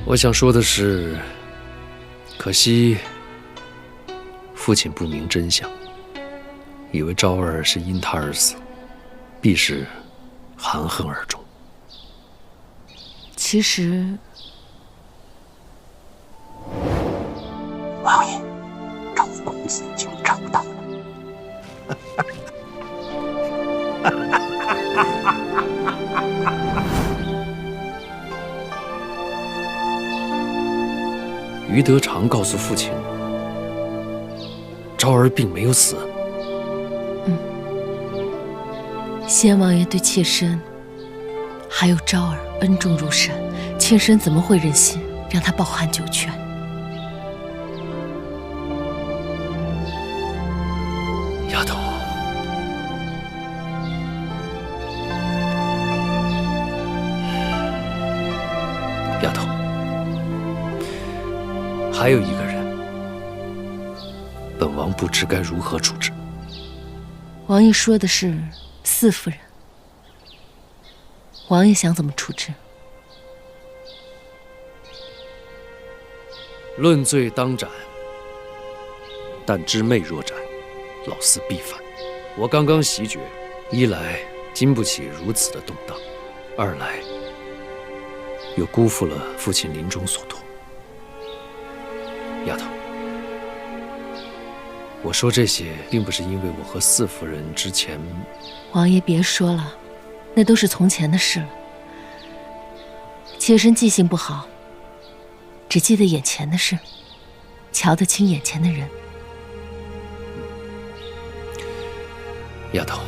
我想说的是，可惜父亲不明真相，以为昭儿是因他而死，必是含恨而终。其实，王爷，赵公子已经找到了。于德常告诉父亲，昭儿并没有死。先王爷对妾身还有昭儿恩重如山，妾身怎么会忍心让他抱憾九泉？丫头，丫头，还有一个人，本王不知该如何处置。王爷说的是四夫人，王爷想怎么处置？论罪当斩，但知妹若斩，老嗣必反。我刚刚袭爵，一来经不起如此的动荡，二来又辜负了父亲临终所托。丫头，我说这些并不是因为我和四夫人之前……王爷别说了，那都是从前的事了。妾身记性不好，只记得眼前的事，瞧得清眼前的人。丫头，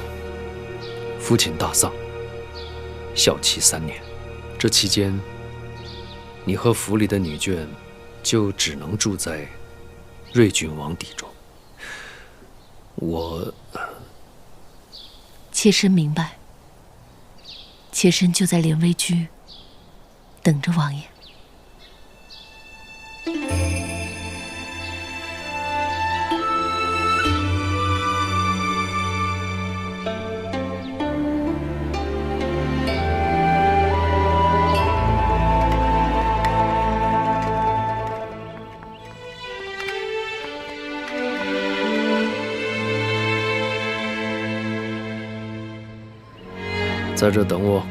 父亲大丧，孝期3年，这期间，你和府里的女眷就只能住在瑞郡王邸中。我……妾身明白，妾身就在连威居等着王爷。在这等我。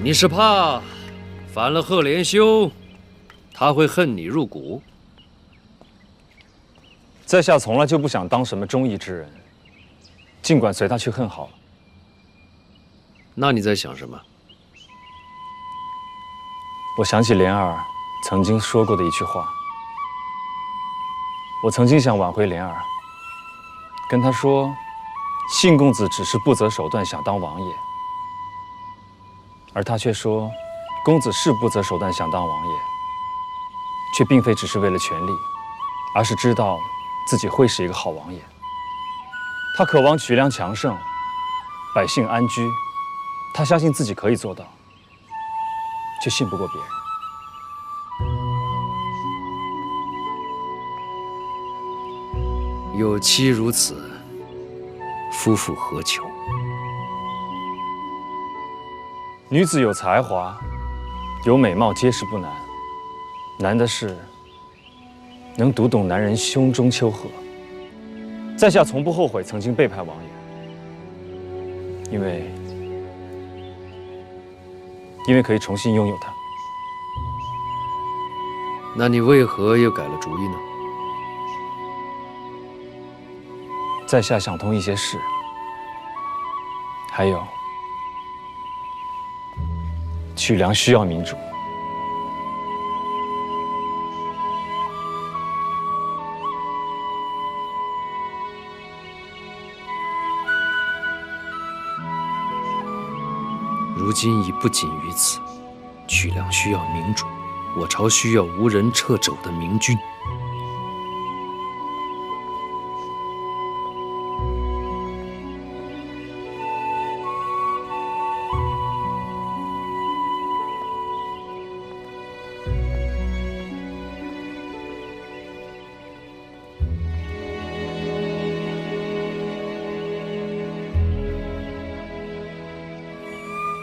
你是怕反了赫连修，他会恨你入骨？在下从来就不想当什么忠义之人，尽管随他去恨好了。那你在想什么？我想起莲儿曾经说过的一句话。我曾经想挽回莲儿，跟她说，信公子只是不择手段想当王爷，而他却说，公子是不择手段想当王爷，却并非只是为了权力，而是知道自己会是一个好王爷。他渴望曲梁强盛，百姓安居，他相信自己可以做到，却信不过别人。有妻如此，夫复何求？女子有才华，有美貌，皆是不难，难的是能读懂男人胸中丘壑。在下从不后悔曾经背叛王爷，因为可以重新拥有她。那你为何又改了主意呢？在下想通一些事，还有曲梁需要民主。如今已不仅于此，曲梁需要明主，我朝需要无人掣肘的明君。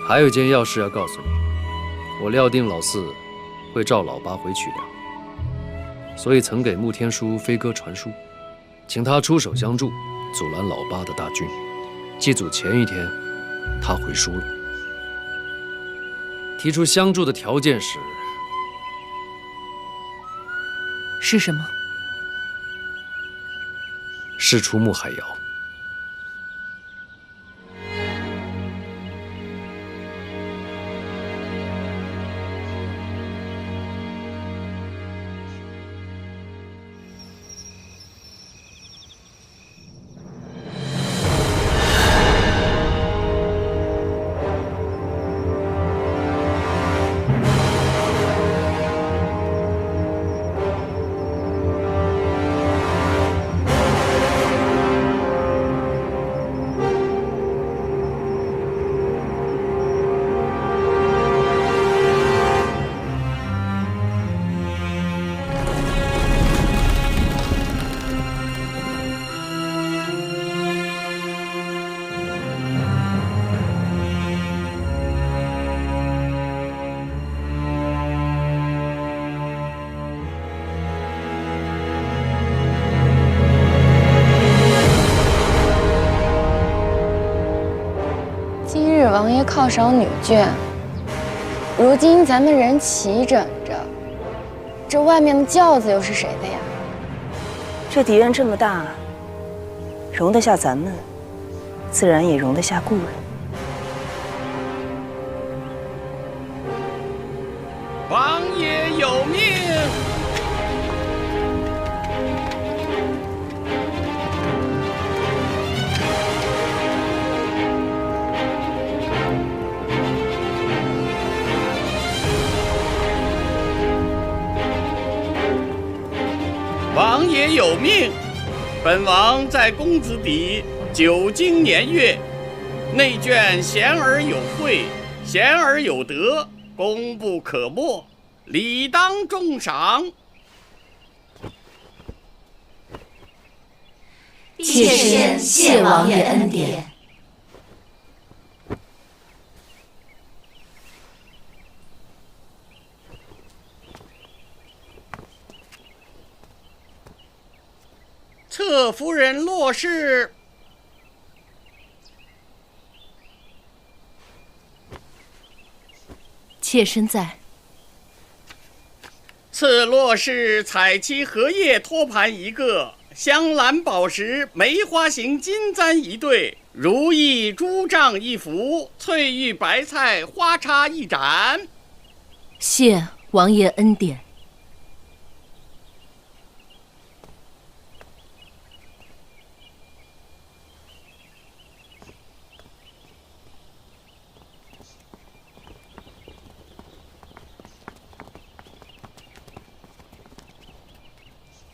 还有一件要事要告诉你，我料定老四会召老八回曲梁，所以曾给穆天书飞鸽传书，请他出手相助，阻拦老八的大军。祭祖前一天，他回书了，提出相助的条件是什么？是出穆海瑶。王爷犒赏女眷，如今咱们人齐整着，这外面的轿子又是谁的呀？这敌人这么大，容得下咱们，自然也容得下故人。王爷有命。王爷有命，本王在公子邸久经年月，内眷贤而有惠，贤而有德，功不可没，理当重赏。妾身谢王爷恩典。侧夫人洛氏，妾身在。赐洛氏彩旗荷叶托盘一个，香兰宝石梅花形金簪一对，如意珠帐一幅，翠玉白菜花插一盏。谢王爷恩典。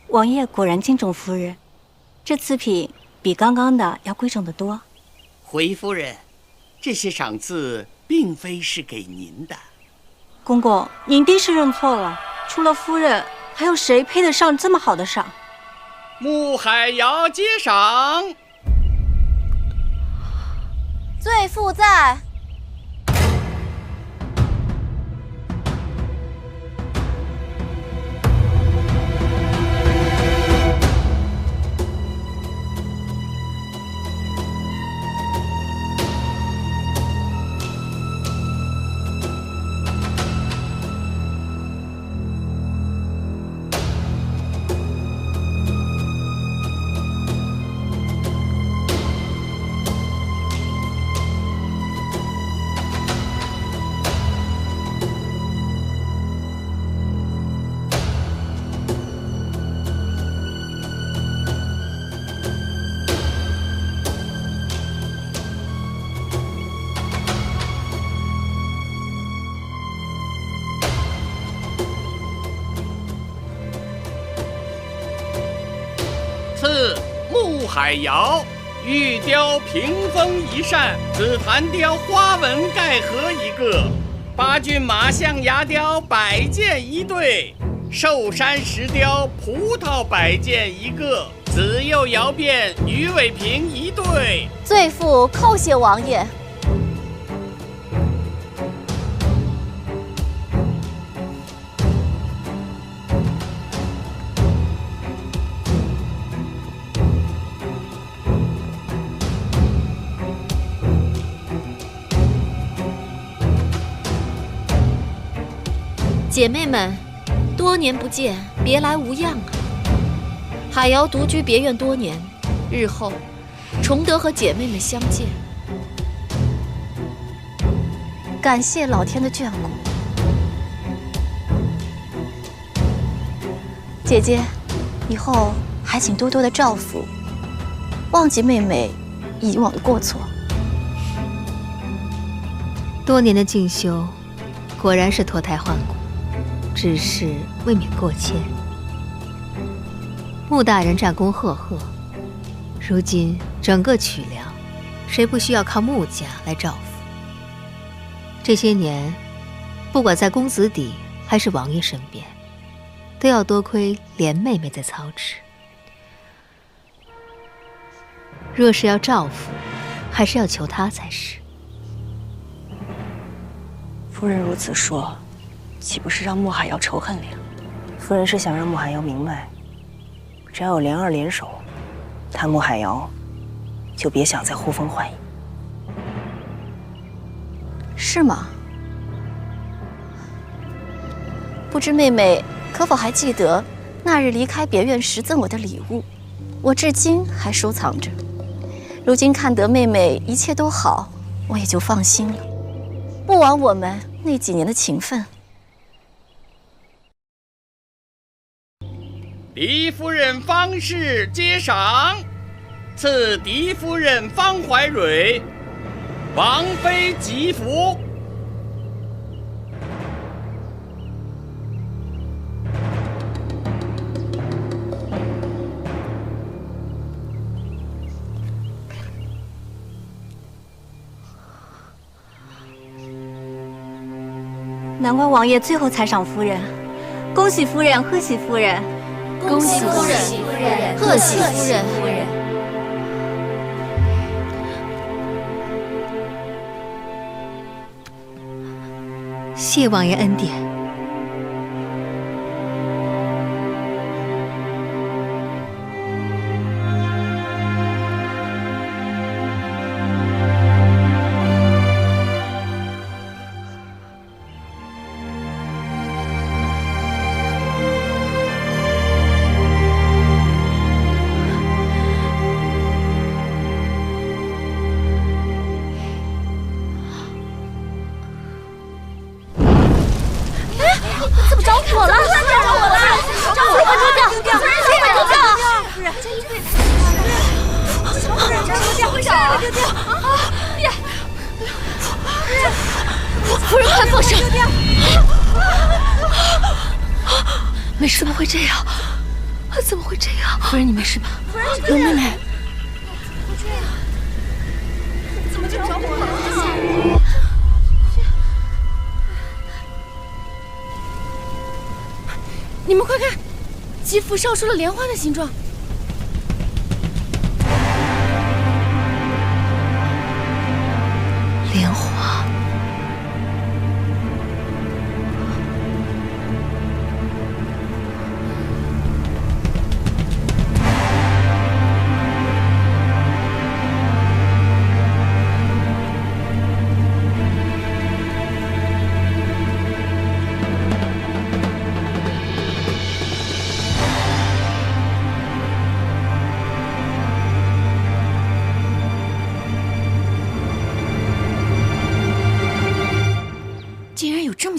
王爷果然敬重夫人，这赐品比刚刚的要贵重得多。回夫人，这些赏赐并非是给您的。公公，您定是认错了，除了夫人，还有谁配得上这么好的赏？穆海瑶接赏。罪妇在。赐穆海瑶玉雕屏风一扇，紫檀雕花纹盖盒一个，八骏马象牙雕摆件一对，寿山石雕葡萄摆件一个，紫釉窑变鱼尾瓶一对。罪妇叩谢王爷。姐妹们，多年不见，别来无恙啊！海瑶独居别院多年，日后重得和姐妹们相见，感谢老天的眷顾。姐姐，以后还请多多的照拂，忘记妹妹以往的过错。多年的进修，果然是脱胎换骨。只是未免过谦。穆大人战功赫赫，如今整个曲梁，谁不需要靠穆家来照拂？这些年，不管在公子邸还是王爷身边，都要多亏莲妹妹在操持。若是要照拂，还是要求她才是。夫人如此说，岂不是让穆海瑶仇恨了？夫人是想让穆海瑶明白，只要有莲儿联手，他穆海瑶就别想再呼风唤雨。是吗？不知妹妹可否还记得那日离开别院时赠我的礼物？我至今还收藏着。如今看得妹妹一切都好，我也就放心了，不枉我们那几年的情分。狄夫人方氏接赏，赐狄夫人方怀蕊王妃吉服。难怪王爷最后才赏夫人，恭喜夫人，贺喜夫人。恭喜夫人，贺喜夫人。谢王爷恩典。火了！着火了！着火了！快丢掉！丢掉！快丢掉！夫人，夫人，丢掉！丢掉！夫人，快放手！丢掉！没事，怎么会这样？怎么会这样？夫人，你没事吧？容妹妹，怎么就着火了？你们快看，肌肤烧出了莲花的形状。莲花。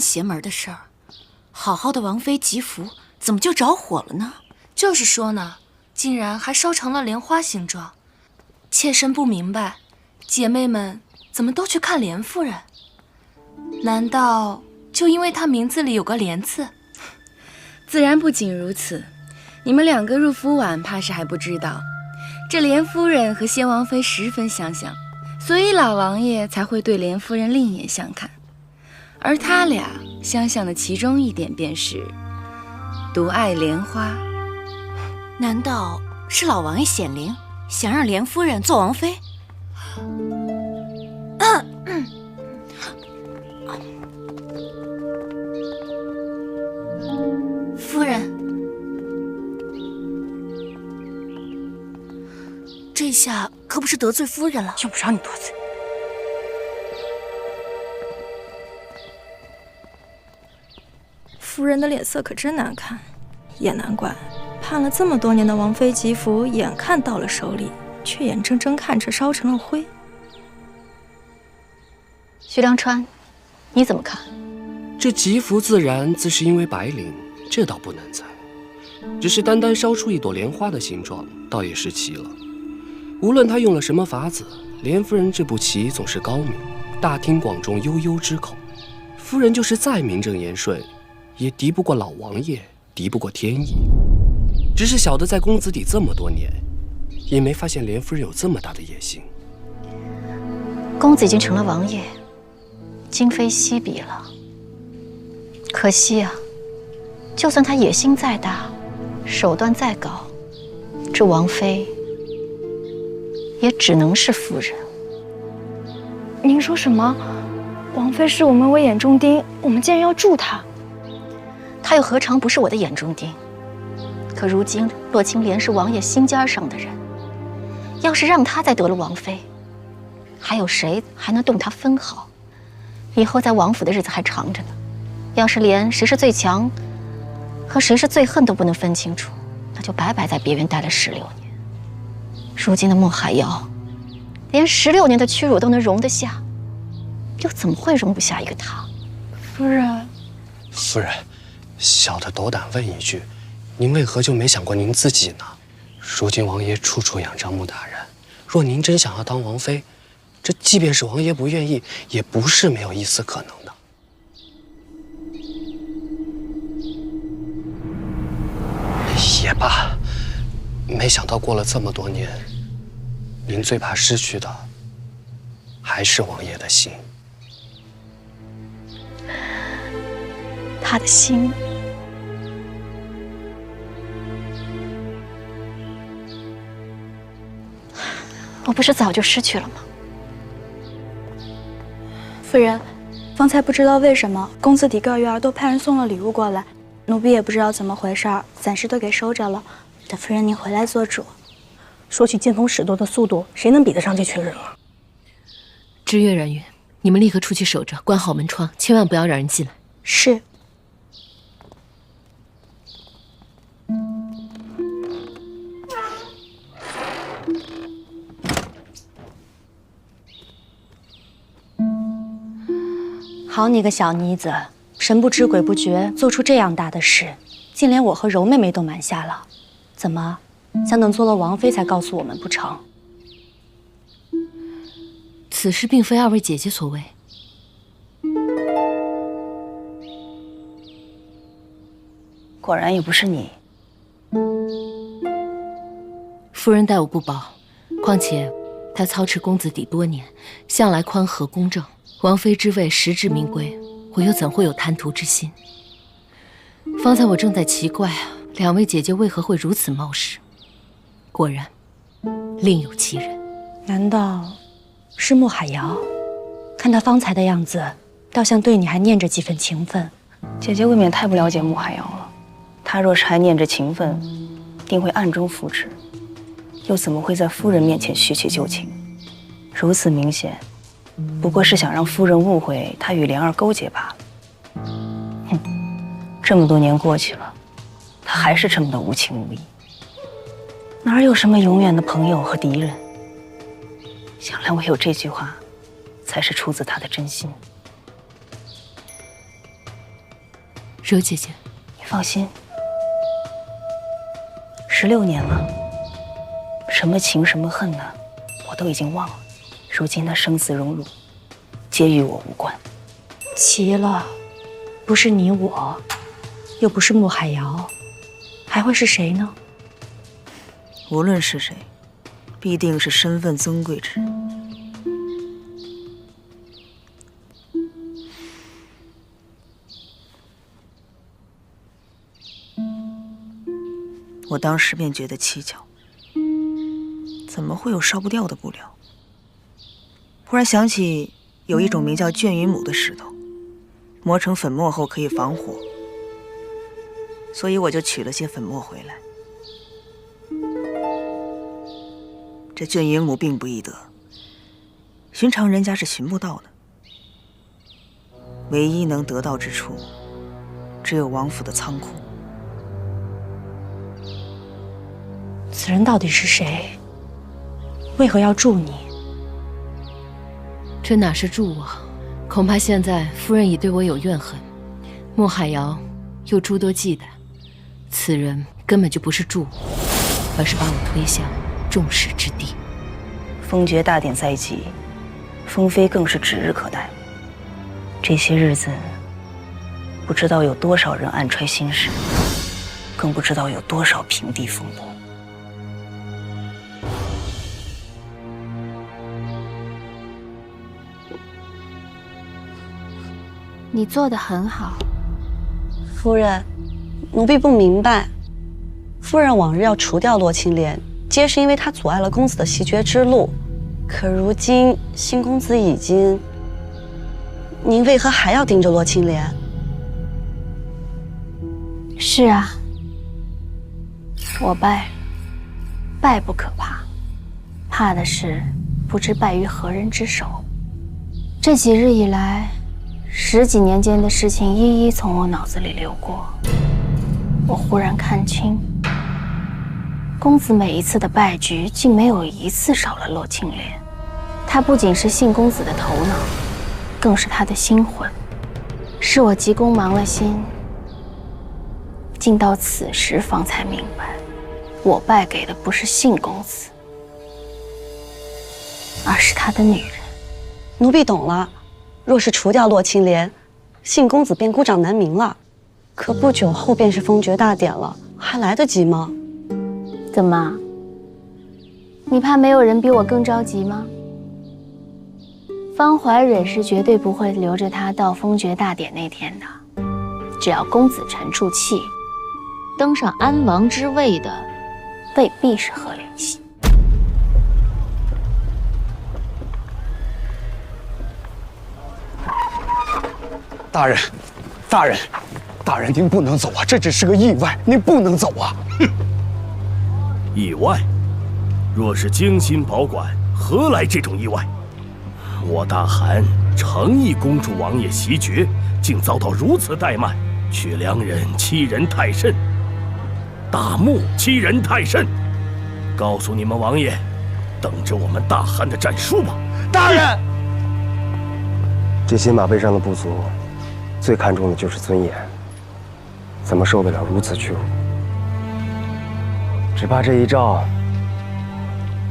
邪门的事儿，好好的王妃吉服怎么就着火了呢？就是说呢，竟然还烧成了莲花形状。妾身不明白，姐妹们怎么都去看莲夫人？难道就因为她名字里有个莲字？自然不仅如此，你们两个入府晚，怕是还不知道，这莲夫人和先王妃十分相像，所以老王爷才会对莲夫人另眼相看。而他俩相像的其中一点便是独爱莲花。难道是老王爷显灵，想让莲夫人做王妃？夫人，这下可不是得罪夫人了。用不着你多嘴。夫人的脸色可真难看，也难怪，盼了这么多年的王妃吉服，眼看到了手里，却眼睁睁看着烧成了灰。徐良川，你怎么看？这吉服自然自是因为白灵，这倒不难猜。只是单单烧出一朵莲花的形状，倒也是奇了。无论他用了什么法子，莲夫人这步棋总是高明，大庭广众，悠悠之口。夫人就是再名正言顺，也敌不过老王爷，敌不过天意。只是小的在公子邸这么多年，也没发现莲夫人有这么大的野心。公子已经成了王爷，今非昔比了。可惜啊，就算他野心再大，手段再高，这王妃也只能是夫人。您说什么？王妃视我们为眼中钉，我们竟然要助她？她又何尝不是我的眼中钉？可如今洛青莲是王爷心尖上的人，要是让她再得了王妃，还有谁还能动她分毫？以后在王府的日子还长着呢。要是连谁是最强和谁是最恨都不能分清楚，那就白白在别院待了16年。如今的莫海瑶，连16年的屈辱都能容得下，又怎么会容不下一个他？夫人，夫人，小的斗胆问一句，您为何就没想过您自己呢？如今王爷处处仰仗穆大人，若您真想要当王妃，这即便是王爷不愿意，也不是没有一丝可能的。也罢，没想到过了这么多年，您最怕失去的还是王爷的心。他的心，我不是早就失去了吗？夫人，方才不知道为什么公子邸各院都派人送了礼物过来，奴婢也不知道怎么回事儿，暂时都给收着了。等夫人您回来做主。说起剑锋使舵的速度，谁能比得上这群人啊？知月人员，你们立刻出去守着，关好门窗，千万不要让人进来。是。好你个小妮子，神不知鬼不觉，做出这样大的事，竟连我和柔妹妹都瞒下了。怎么，想等做了王妃才告诉我们不成？此事并非二位姐姐所为。果然也不是你。夫人待我不薄，况且她操持公子邸多年，向来宽和公正。王妃之位实至名归，我又怎会有贪图之心？方才我正在奇怪两位姐姐为何会如此冒失，果然另有其人。难道是穆海瑶？看他方才的样子，倒像对你还念着几分情分。姐姐未免太不了解穆海瑶了。她若是还念着情分，定会暗中扶持，又怎么会在夫人面前叙起旧情？如此明显，不过是想让夫人误会她与莲儿勾结罢了。哼，这么多年过去了，她还是这么的无情无义，哪有什么永远的朋友和敌人？想来唯有这句话，才是出自她的真心。柔姐姐，你放心，16年了，什么情什么恨呢，我都已经忘了。如今的生死荣辱，皆与我无关。奇了，不是你我，又不是穆海瑶，还会是谁呢？无论是谁，必定是身份尊贵之人。我当时便觉得蹊跷，怎么会有烧不掉的布料？忽然想起有一种名叫绢云母的石头，磨成粉末后可以防火，所以我就取了些粉末回来。这绢云母并不易得，寻常人家是寻不到的。唯一能得到之处，只有王府的仓库。此人到底是谁？为何要助你？这哪是助我？恐怕现在夫人已对我有怨恨，穆海瑶又诸多忌惮，此人根本就不是助我，而是把我推向众矢之的。封爵大典在即，封妃更是指日可待。这些日子，不知道有多少人暗揣心事，更不知道有多少平地风波。你做得很好，夫人，奴婢不明白。夫人往日要除掉洛青莲，皆是因为她阻碍了公子的袭爵之路。可如今新公子已经，您为何还要盯着洛青莲？是啊，我败了，败不可怕，怕的是不知败于何人之手。这几日以来，10几年间的事情一一从我脑子里流过，我忽然看清，公子每一次的败局，竟没有一次少了洛青莲。他不仅是信公子的头脑，更是他的心魂。是我急功忙了心，竟到此时方才明白，我败给的不是信公子，而是他的女人。奴婢懂了。若是除掉洛青莲，信公子便孤掌难鸣了。可不久后便是封爵大典了，还来得及吗？怎么？你怕没有人比我更着急吗？方怀忍是绝对不会留着他到封爵大典那天的。只要公子沉住气，登上安王之位的，未必是贺连熙。大人，大人，大人，您不能走啊！这只是个意外，您不能走啊！哼，意外？若是精心保管，何来这种意外？我大汗诚意恭祝王爷袭爵，竟遭到如此怠慢，却良人欺人太甚，大木欺人太甚。告诉你们王爷，等着我们大汗的战书吧！大人，这些马背上的不足，最看重的就是尊严，怎么受得了如此屈辱？只怕这一招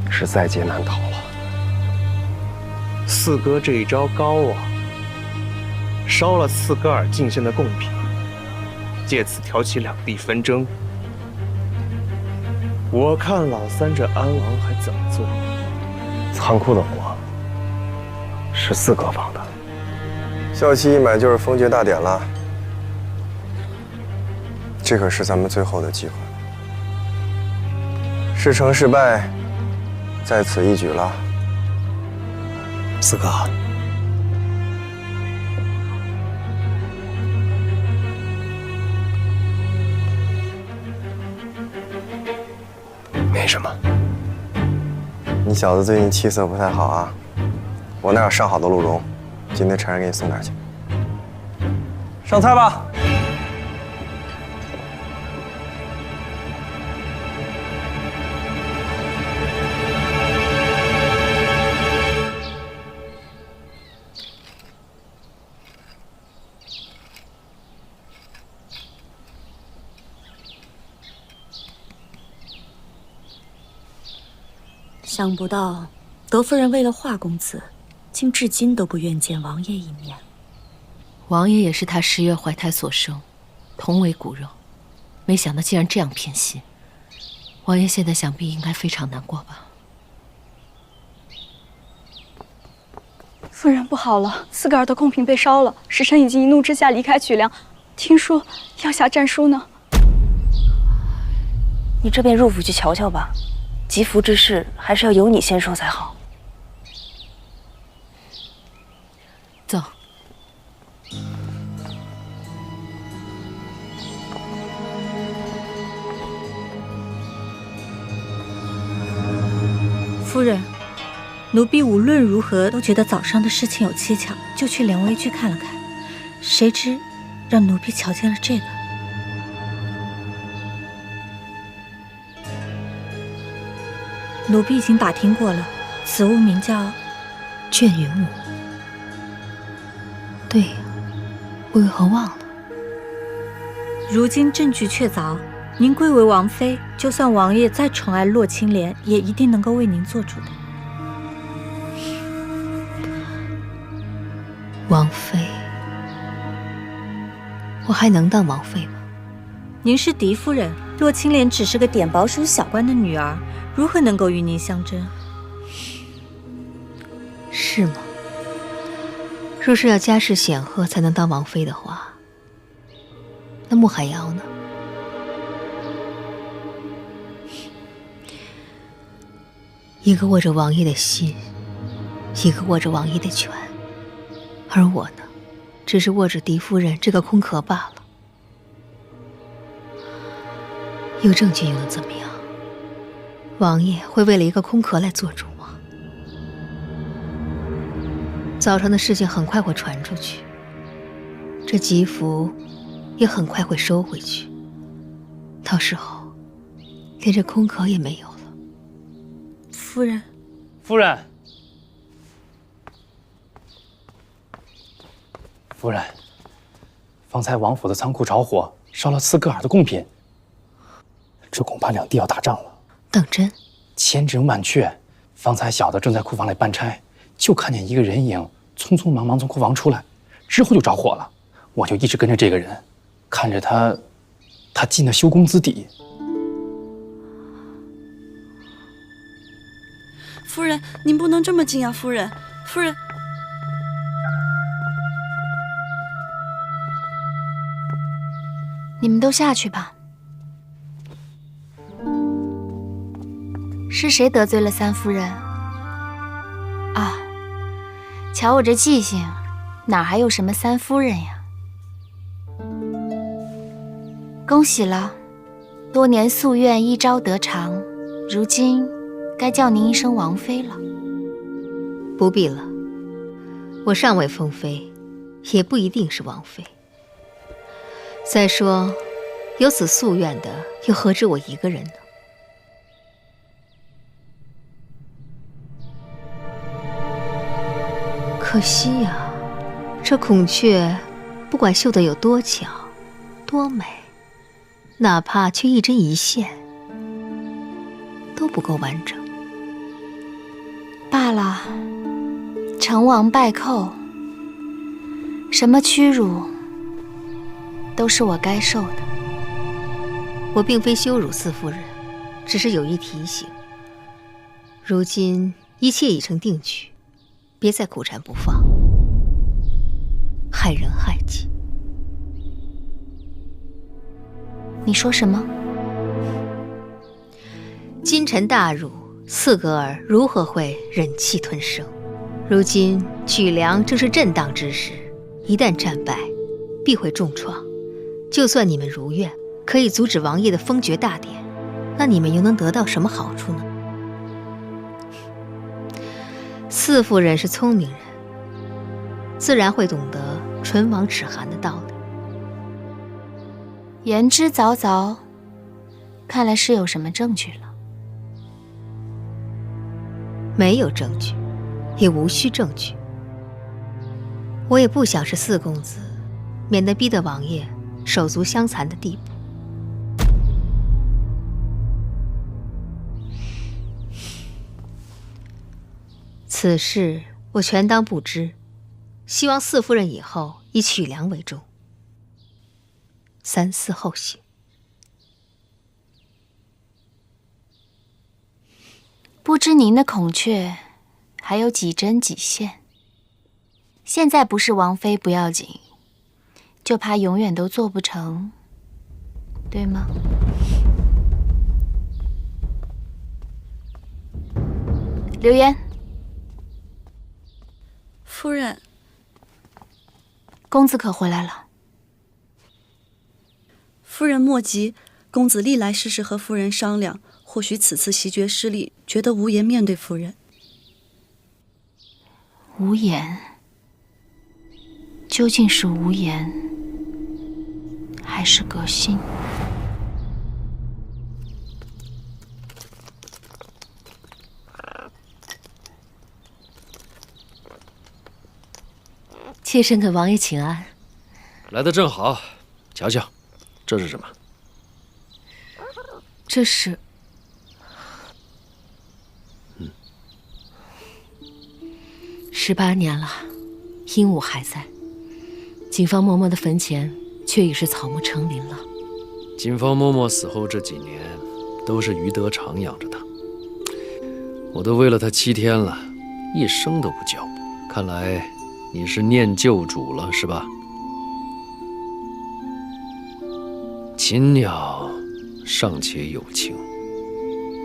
是在劫难逃了。四哥这一招高啊，烧了斯格尔进献的贡品，借此挑起两地纷争。我看老三这安王还怎么做？仓库的火是四哥放的，校期一买就是封爵大典了，这可是咱们最后的机会，是成是败，在此一举了。四哥，没什么。你小子最近气色不太好啊，我那有上好的鹿茸，今天差人给你送点去。上菜吧。想不到德夫人为了华公子，竟至今都不愿见王爷一面。王爷也是他10月怀胎所生，同为骨肉，没想到竟然这样偏心。王爷现在想必应该非常难过吧？夫人不好了，斯格尔的贡品被烧了，使臣已经一怒之下离开曲梁，听说要下战书呢。你这便入府去瞧瞧吧。吉福之事还是要由你先说才好。走。夫人，奴婢无论如何都觉得早上的事情有蹊跷，就去连微居看了看，谁知让奴婢瞧见了这个。奴婢已经打听过了，此物名叫卷云舞。对呀，我为何忘了？如今证据确凿，您贵为王妃，就算王爷再宠爱洛青莲，也一定能够为您做主的。王妃，我还能当王妃吗？您是嫡夫人，洛青莲只是个典宝署小官的女儿，如何能够与您相争？是吗？若是要家世显赫才能当王妃的话，那穆海瑶呢？一个握着王爷的心，一个握着王爷的权，而我呢，只是握着嫡夫人这个空壳罢了。有证据又能怎么样？王爷会为了一个空壳来做主吗？早上的事情很快会传出去，这吉福也很快会收回去，到时候连这空壳也没有了。夫人，夫人，夫人，方才王府的仓库着火，烧了斯格尔的贡品，这恐怕两地要打仗了。当真？千真万确。方才小的正在库房里办差，就看见一个人影匆匆忙忙从库房出来，之后就着火了。我就一直跟着这个人，看着他进了修宫子底。夫人，您不能这么惊啊！夫人，夫人，你们都下去吧。是谁得罪了三夫人？啊，瞧我这记性，哪还有什么三夫人呀？恭喜了，多年夙愿一朝得偿，如今该叫您一声王妃了。不必了，我尚未封妃，也不一定是王妃。再说，有此夙愿的，又何止我一个人呢？可惜呀，这孔雀不管绣得有多巧、多美，哪怕缺一针一线，都不够完整。罢了，成王败寇，什么屈辱，都是我该受的。我并非羞辱四夫人，只是有意提醒。如今一切已成定局，别再苦缠不放，害人害己。你说什么？今臣大辱，四格尔如何会忍气吞声？如今曲梁正是震荡之时，一旦战败，必会重创。就算你们如愿，可以阻止王爷的封爵大典，那你们又能得到什么好处呢？四夫人是聪明人，自然会懂得唇亡齿寒的道理。言之凿凿，看来是有什么证据了。没有证据，也无需证据。我也不想是四公子，免得逼得王爷手足相残的地步。此事我全当不知，希望四夫人以后以曲梁为重，三思后行。不知您的孔雀还有几针几线？现在不是王妃不要紧，就怕永远都做不成，对吗？流言。夫人，公子可回来了。夫人莫急，公子历来事事和夫人商量，或许此次袭爵失利，觉得无颜面对夫人。无颜，究竟是无颜，还是革新？妾身给王爷请安。来得正好，瞧瞧，这是什么？这是18年了，鹦鹉还在，锦芳嬷嬷的坟前却已是草木成林了。锦芳嬷嬷死后这几年，都是余德常养着她，我都喂了她7天了，一声都不叫。看来你是念旧主了，是吧？禽鸟尚且有情，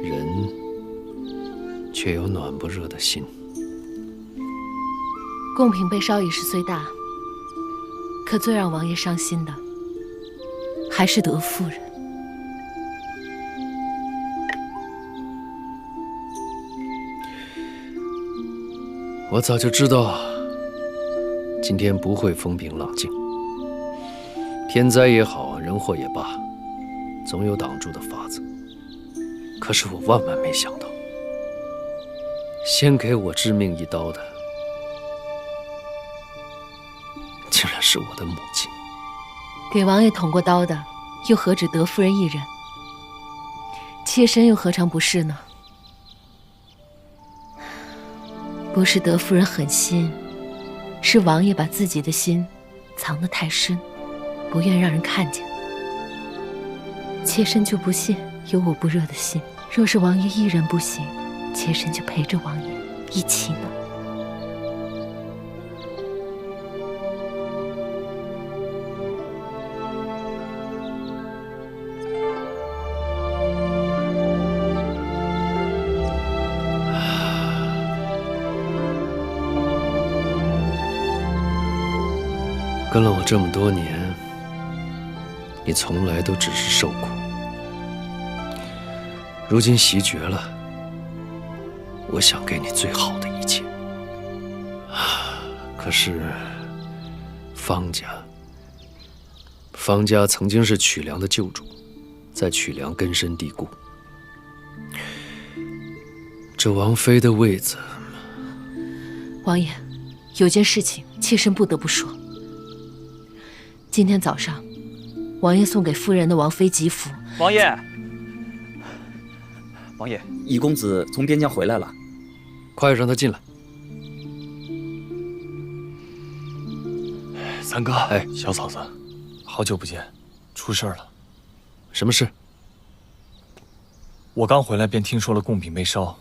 人却有暖不热的心。贡品被烧已是虽大，可最让王爷伤心的，还是德夫人。我早就知道今天不会风平浪静，天灾也好，人祸也罢，总有挡住的法子。可是我万万没想到，先给我致命一刀的，竟然是我的母亲。给王爷捅过刀的，又何止德夫人一人？妾身又何尝不是呢？不是德夫人狠心，是王爷把自己的心藏得太深，不愿让人看见。妾身就不信有我不热的心。若是王爷一人不行，妾身就陪着王爷一起呢。跟了我这么多年，你从来都只是受苦。如今袭爵了，我想给你最好的一切。可是方家曾经是曲梁的旧主，在曲梁根深蒂固。这王妃的位子，王爷，有件事情妾身不得不说。今天早上，王爷送给夫人的王妃吉服。王爷，王爷，宜公子从边疆回来了，快让他进来。三哥，哎，小嫂子，好久不见，出事了。什么事？我刚回来便听说了贡品被烧，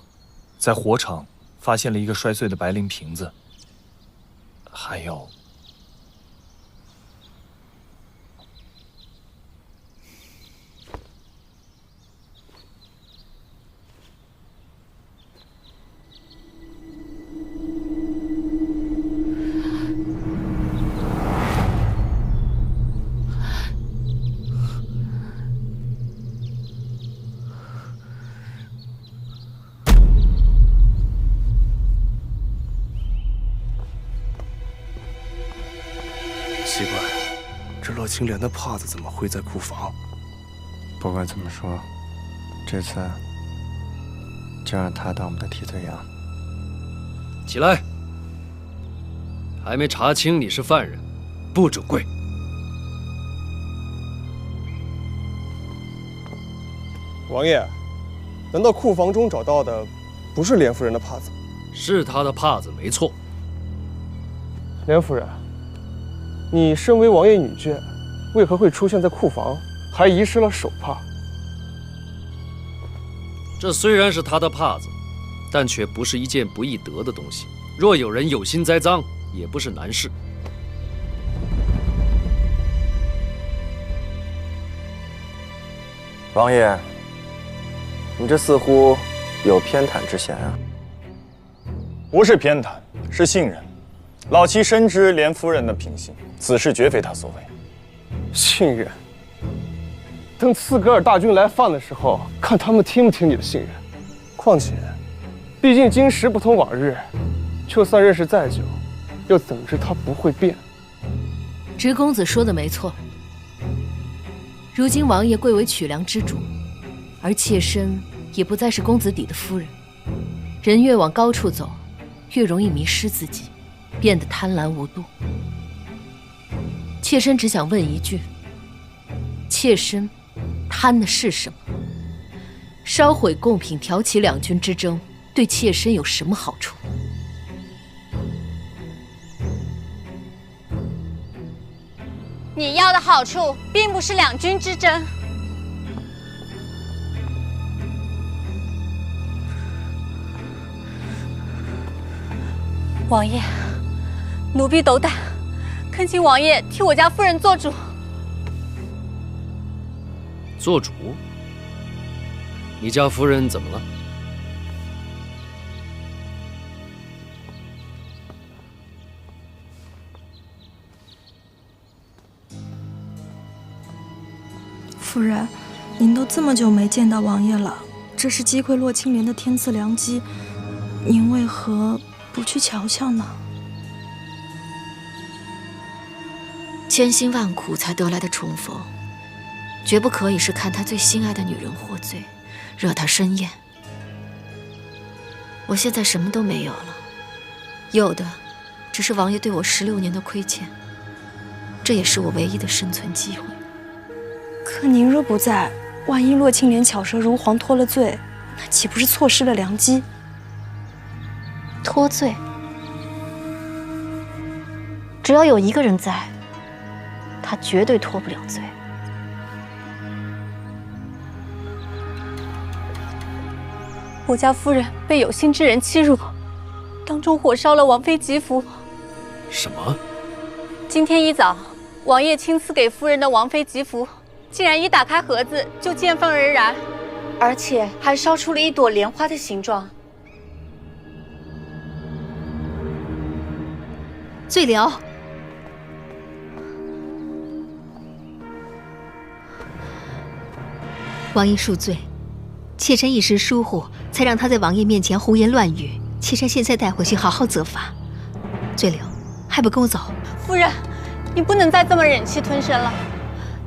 在火场发现了一个摔碎的白绫瓶子，还有。奇怪，这洛青莲的帕子怎么会在库房？不管怎么说，这次就让他当我们的替罪羊。起来！还没查清你是犯人，不准跪。王爷，难道库房中找到的不是莲夫人的帕子？是她的帕子，没错。莲夫人，你身为王爷女眷，为何会出现在库房，还遗失了手帕？这虽然是她的帕子，但却不是一件不易得的东西。若有人有心栽赃，也不是难事。王爷，你这似乎有偏袒之嫌啊！不是偏袒，是信任。老妻深知莲夫人的品行，此事绝非她所为。信任？等刺格尔大军来犯的时候，看他们听不听你的信任。况且，毕竟今时不同往日，就算认识再久，又怎知他不会变？直公子说的没错。如今王爷贵为曲梁之主，而妾身也不再是公子邸的夫人。人越往高处走，越容易迷失自己，变得贪婪无度。妾身只想问一句：妾身贪的是什么？烧毁贡品，挑起两军之争，对妾身有什么好处？你要的好处并不是两军之争。王爷，奴婢斗胆，恳请王爷替我家夫人做主。做主？你家夫人怎么了？夫人，您都这么久没见到王爷了，这是击溃洛青莲的天赐良机，您为何不去瞧瞧呢？千辛万苦才得来的重逢，绝不可以是看他最心爱的女人获罪，惹他生厌。我现在什么都没有了，有的只是王爷对我16年的亏欠，这也是我唯一的生存机会。可您若不在，万一洛青莲巧舌如簧脱了罪，那岂不是错失了良机？脱罪？只要有一个人在，他绝对脱不了罪。我家夫人被有心之人欺辱，当众火烧了王妃吉服。什么？今天一早，王爷亲赐给夫人的王妃吉服，竟然一打开盒子就见风而燃，而且还烧出了一朵莲花的形状。罪僚，王爷恕罪，妾身一时疏忽，才让他在王爷面前胡言乱语。妾身现在带回去好好责罚。罪僚，还不跟我走？夫人，你不能再这么忍气吞声了。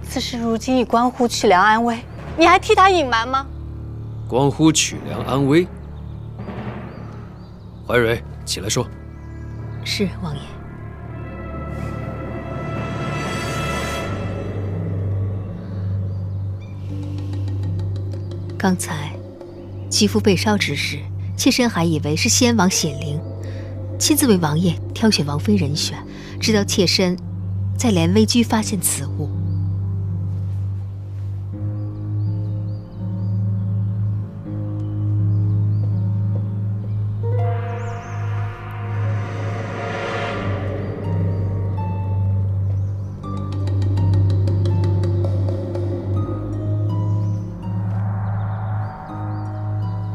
此事如今已关乎曲梁安危，你还替他隐瞒吗？关乎曲梁安危。怀蕊，起来说。是王爷。刚才肌肤被烧之时，妾身还以为是先王显灵，亲自为王爷挑选王妃人选，直到妾身在连危居发现此物。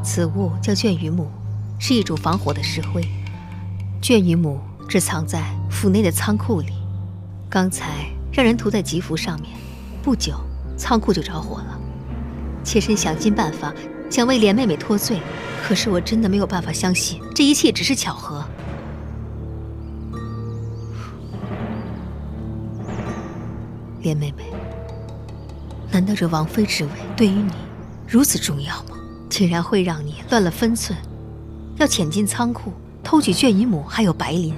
此物叫绢羽母，是一种防火的石灰。绢羽母只藏在府内的仓库里，刚才让人涂在吉服上面，不久仓库就着火了。妾身想尽办法想为莲妹妹脱罪，可是我真的没有办法相信这一切只是巧合。莲妹妹，难道这王妃之位对于你如此重要吗？竟然会让你乱了分寸，要潜进仓库偷取绢羽母还有白磷，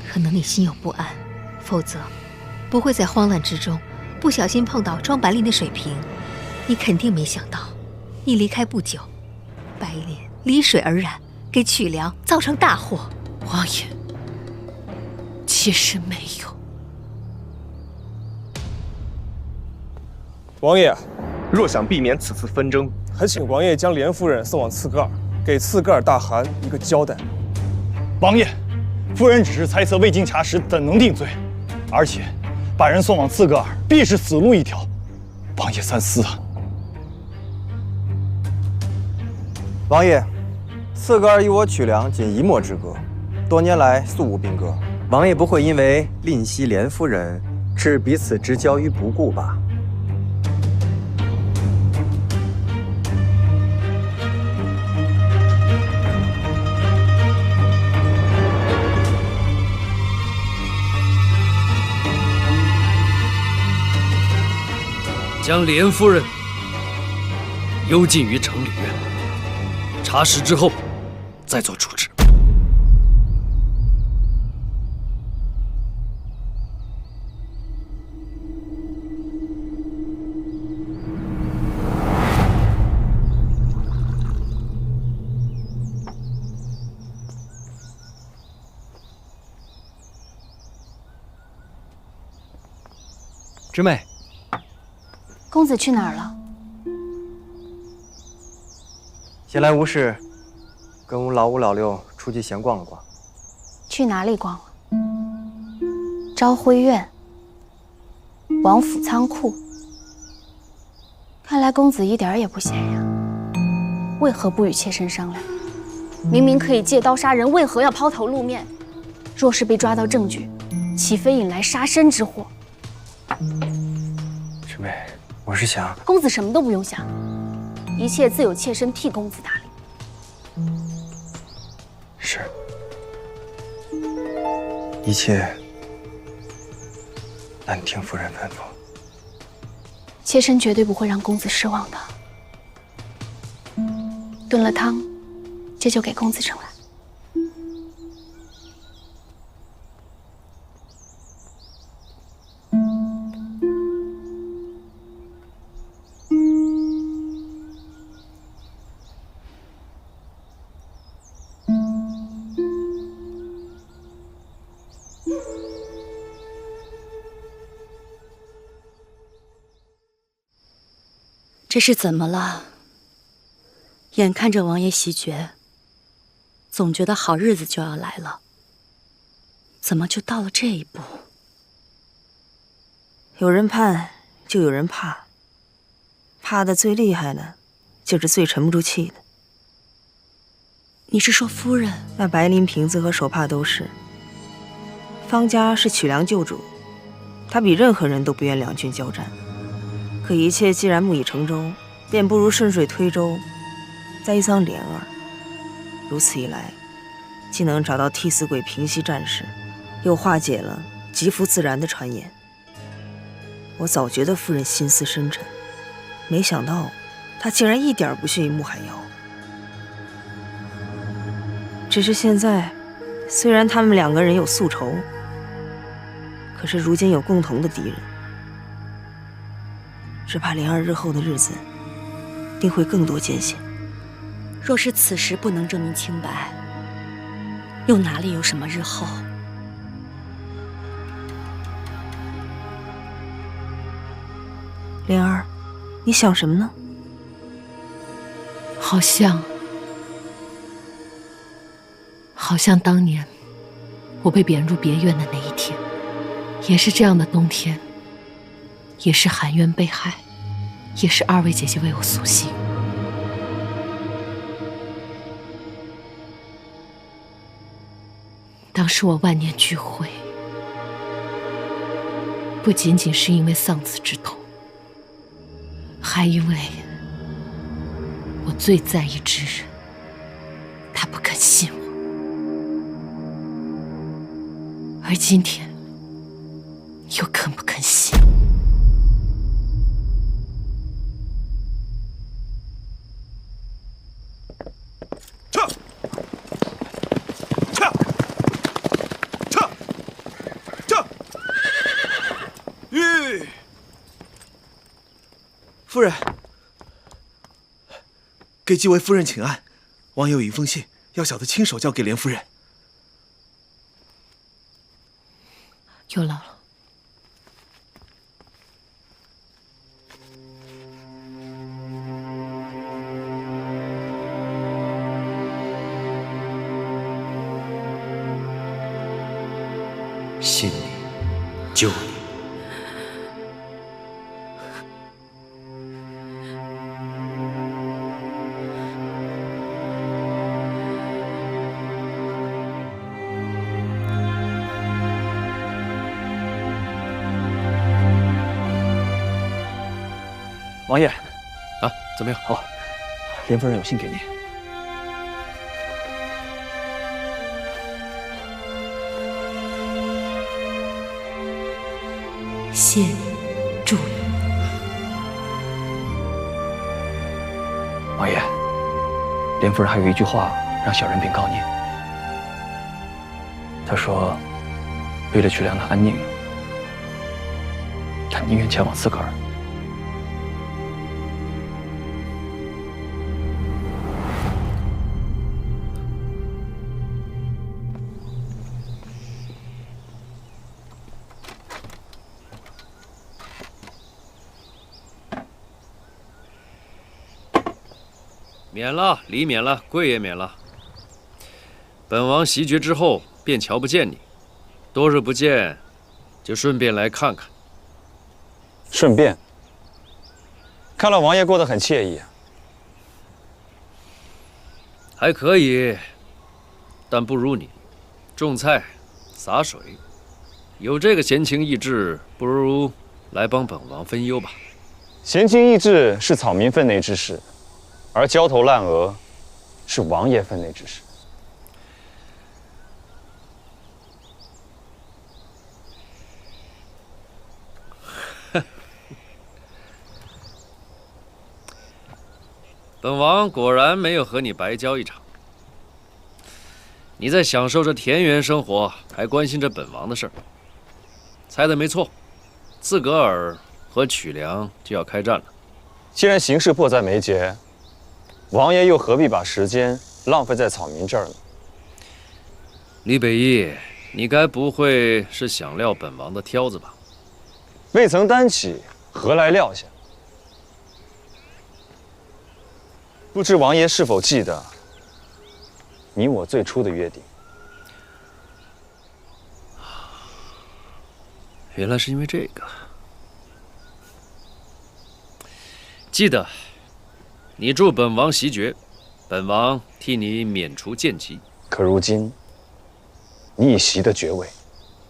可能你心有不安，否则不会在慌乱之中不小心碰到装白磷的水瓶。你肯定没想到，你离开不久，白磷离水而燃，给曲梁造成大祸。王爷，妾身没有。王爷，若想避免此次纷争，还请王爷将莲夫人送往刺戈尔，给刺戈尔大汗一个交代。王爷，夫人只是猜测，未经查实，怎能定罪？而且，把人送往刺戈尔，必是死路一条。王爷三思啊！王爷，刺戈尔与我曲梁仅一墨之隔，多年来素无兵戈。王爷不会因为吝惜莲夫人，置彼此之交于不顾吧？将莲夫人幽禁于城里院，查实之后再做处置。知妹。公子去哪儿了？闲来无事，跟老五老六出去闲逛了逛。去哪里逛了？昭辉院、王府仓库。看来公子一点也不闲呀。为何不与妾身商量？明明可以借刀杀人，为何要抛头露面？若是被抓到证据，岂非引来杀身之祸？知妹。我是想，公子什么都不用想，一切自有妾身替公子打理。是，一切按听夫人吩咐。妾身绝对不会让公子失望的。炖了汤，这就给公子盛来。这是怎么了？眼看着王爷袭爵，总觉得好日子就要来了，怎么就到了这一步？有人盼，就有人怕，怕的最厉害的，就是最沉不住气的。你是说夫人？那白磷瓶子和手帕都是。方家是曲梁旧主，他比任何人都不愿两军交战。可一切既然木已成舟，便不如顺水推舟，栽赃莲儿。如此一来，既能找到替死鬼平息战事，又化解了吉服自燃的传言。我早觉得夫人心思深沉，没想到她竟然一点不逊于穆海瑶。只是现在，虽然他们两个人有宿仇，可是如今有共同的敌人。只怕莲儿日后的日子，定会更多艰险。若是此时不能证明清白，又哪里有什么日后？莲儿，你想什么呢？好像当年我被贬入别院的那一天，也是这样的冬天，也是含冤被害，也是二位姐姐为我苏醒。当时我万念俱灰，不仅仅是因为丧子之痛，还因为我最在意之人，他不肯信我。而今天，又肯不肯信？夫人，给几位夫人请安。王爷有一封信，要小的亲手交给莲夫人。有劳了。信你，救你。王爷，啊，怎么样？好，莲夫人有信给你。谢你，祝你。王爷，莲夫人还有一句话让小人禀告您。她说，为了曲良的安宁，她宁愿前往斯格尔。免了，礼免了，贵也免了。本王袭爵之后便瞧不见你，多日不见，就顺便来看看。顺便，看来王爷过得很惬意啊。还可以，但不如你，种菜、洒水，有这个闲情逸致，不如来帮本王分忧吧。闲情逸致是草民分内之事。而焦头烂额是王爷分内之事。本王果然没有和你白交一场。你在享受着田园生活，还关心着本王的事儿。猜得没错，斯格尔和曲良就要开战了。既然形势迫在眉睫，王爷又何必把时间浪费在草民这儿呢？李北义，你该不会是想撂本王的挑子吧？未曾担起，何来撂下？不知王爷是否记得你我最初的约定？原来是因为这个。记得。你助本王袭爵，本王替你免除贱籍。可如今，你已袭得爵位，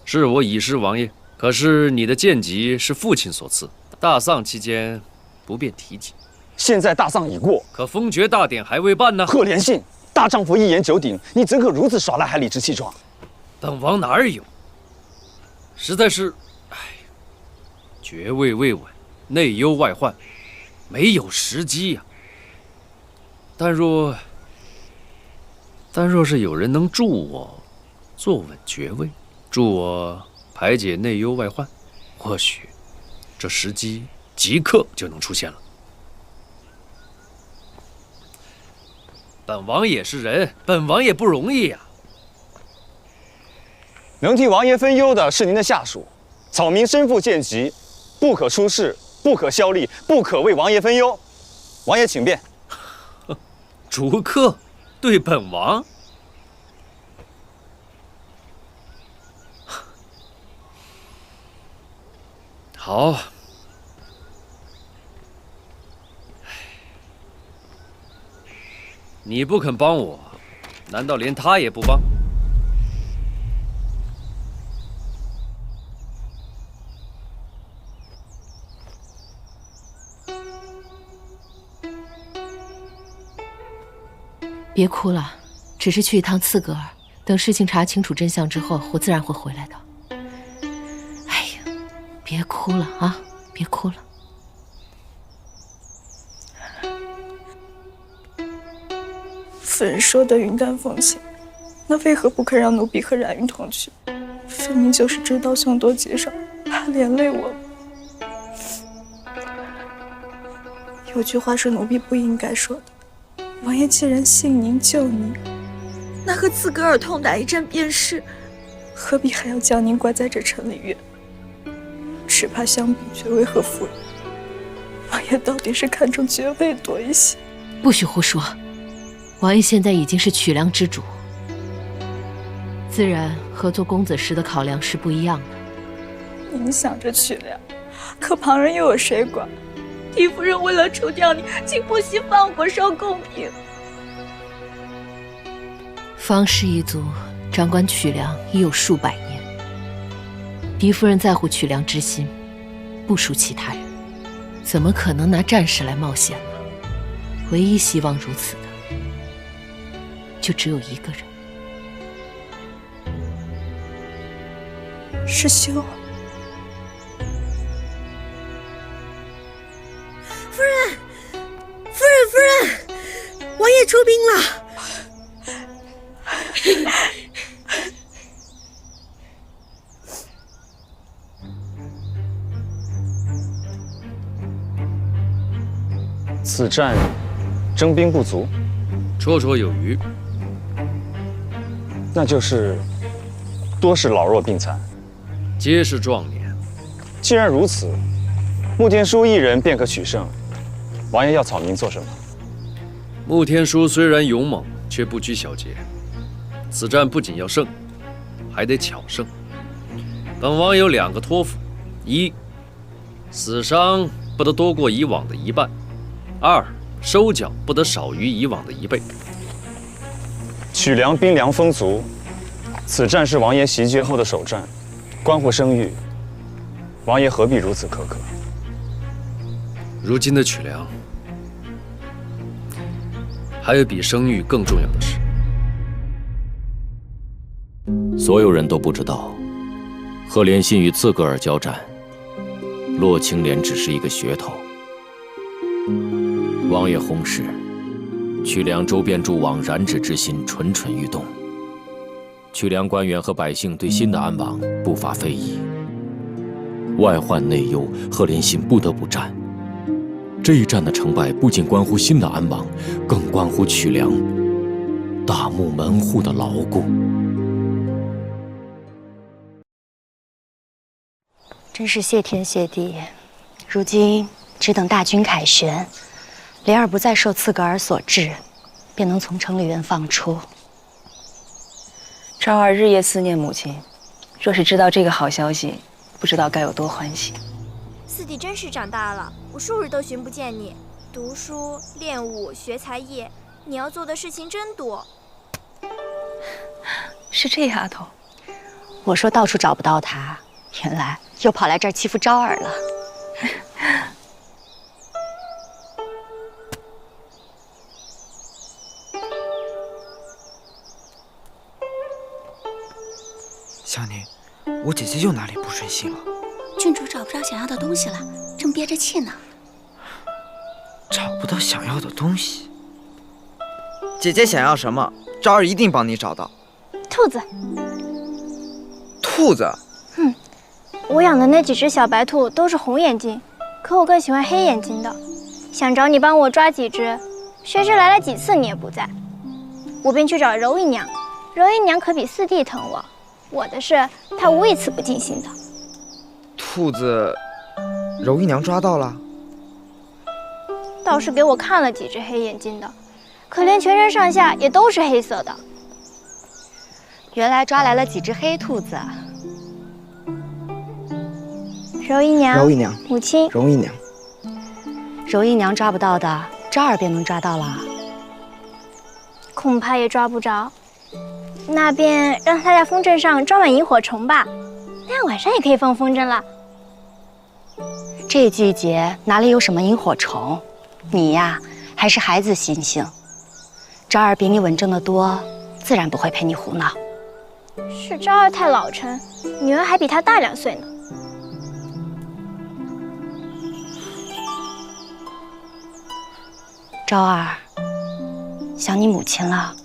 是我已失王爷。可是你的贱籍是父亲所赐，大丧期间不便提及。现在大丧已过，可封爵大典还未办呢。贺连信，大丈夫一言九鼎，你怎可如此耍赖还理直气壮？本王哪儿有？实在是，爵位未稳，内忧外患，没有时机呀。但若是有人能助我坐稳爵位，助我排解内忧外患，或许这时机即刻就能出现了。本王也是人，本王也不容易呀。能替王爷分忧的是您的下属，草民身负贱籍，不可出仕，不可效力，不可为王爷分忧。王爷请便。逐客对本王？好。你不肯帮我，难道连他也不帮？别哭了，只是去一趟刺格尔，等事情查清楚真相之后，我自然会回来的。哎呀，别哭了啊，别哭了。夫人说的云淡风轻，那为何不肯让奴婢和冉云同去？分明就是知道凶多吉少，怕连累我。有句话是奴婢不应该说的：王爷既然信您救您，那和刺格尔痛打一战便是，何必还要将您关在这城里院？只怕相比爵位和夫人，王爷到底是看重爵位多一些。不许胡说！王爷现在已经是曲梁之主，自然和做公子时的考量是不一样的。您想着曲梁，可旁人又有谁管？狄夫人为了除掉你，竟不惜放火烧宫嫔。方氏一族掌管曲梁已有数百年，狄夫人在乎曲梁之心，不输其他人，怎么可能拿战士来冒险呢？唯一希望如此的，就只有一个人。师兄，夫人，夫人，夫人，王爷出兵了。此战征兵不足，绰绰有余。那就是多是老弱病残，皆是壮年。既然如此，穆天书一人便可取胜。王爷要草民做什么？穆天书虽然勇猛，却不拘小节。此战不仅要胜，还得巧胜。本王有2个托付：一，死伤不得多过以往的1半；二，收缴不得少于以往的1倍。曲梁兵粮丰足，此战是王爷袭爵后的首战，关乎声誉。王爷何必如此苛刻？如今的曲梁，还有比声誉更重要的事。所有人都不知道，赫连信与刺格尔交战，洛青莲只是一个噱头。王爷薨逝，曲梁周边诸王染指之心蠢蠢欲动，曲梁官员和百姓对新的安王不乏非议。外患内忧，赫连信不得不战。这一战的成败不仅关乎新的安王，更关乎曲梁大木门户的牢固。真是谢天谢地，如今只等大军凯旋，莲儿不再受刺格尔所制，便能从城里院放出。昭儿日夜思念母亲，若是知道这个好消息，不知道该有多欢喜。四弟真是长大了，我数日都寻不见你。读书、练武、学才艺，你要做的事情真多。是这丫头，我说到处找不到她，原来又跑来这儿欺负昭儿了。香凝，我姐姐又哪里不顺心了？郡主找不着想要的东西了，正憋着气呢。找不到想要的东西，姐姐想要什么，昭儿一定帮你找到。兔子。兔子？我养的那几只小白兔都是红眼睛，可我更喜欢黑眼睛的。想找你帮我抓几只，谁知来了几次你也不在，我便去找柔姨娘。柔姨娘可比四弟疼我，我的事她无一次不尽心的。兔子，柔姨娘抓到了，倒是给我看了几只黑眼睛的，可怜全身上下也都是黑色的。原来抓来了几只黑兔子。柔姨娘，柔姨娘，母亲，柔姨娘，柔姨娘抓不到的，昭儿便能抓到了。恐怕也抓不着。那便让他在风筝上装满萤火虫吧，那样晚上也可以放风筝了。这季节哪里有什么萤火虫？你呀，还是孩子心性。昭儿比你稳重得多，自然不会陪你胡闹。是昭儿太老成，女儿还比她大2岁呢。昭儿，想你母亲了。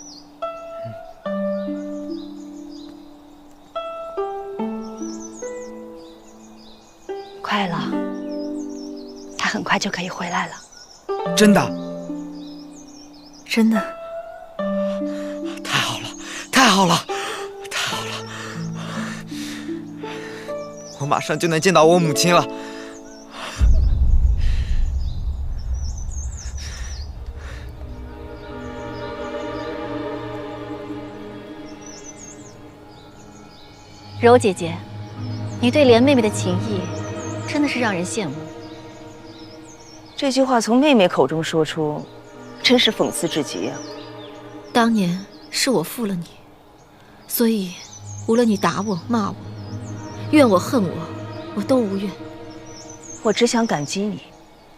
快了，她很快就可以回来了。真的？真的。太好了，太好了，太好了！我马上就能见到我母亲了。柔姐姐，你对莲妹妹的情谊，真的是让人羡慕。这句话从妹妹口中说出，真是讽刺至极啊！当年是我负了你，所以无论你打我、骂我、怨我、恨我，我都无怨。我只想感激你，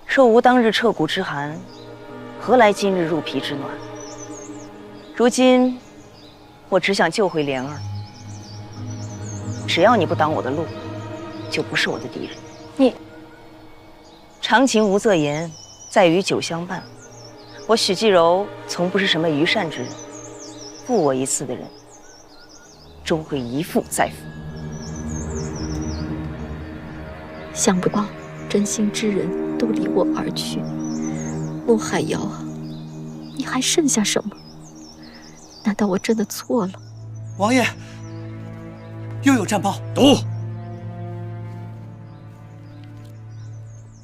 若无当日彻骨之寒，何来今日入皮之暖？如今，我只想救回莲儿。只要你不挡我的路，就不是我的敌人。你长情无色言，在于酒相伴。我许继柔从不是什么愚善之人，负我一次的人，终会一负再负。想不到真心之人都离我而去，穆海瑶啊，你还剩下什么？难道我真的错了？王爷，又有战报。读。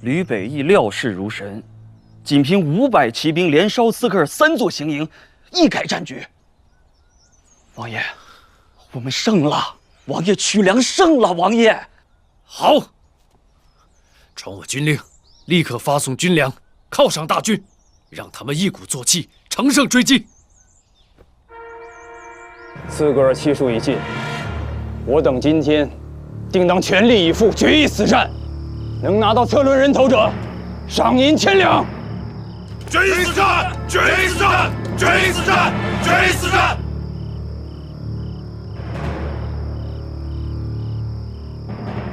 吕北义料事如神，仅凭500骑兵连烧斯科尔3座行营，一改战局。王爷，我们胜了！王爷，曲梁胜了！王爷，好，传我军令，立刻发送军粮，犒赏大军，让他们一鼓作气，乘胜追击。斯格尔气数已尽，我等今天定当全力以赴，决一死战。能拿到策论人头者，赏银1000两。决一死战！决一死战！决一死战！决一死战！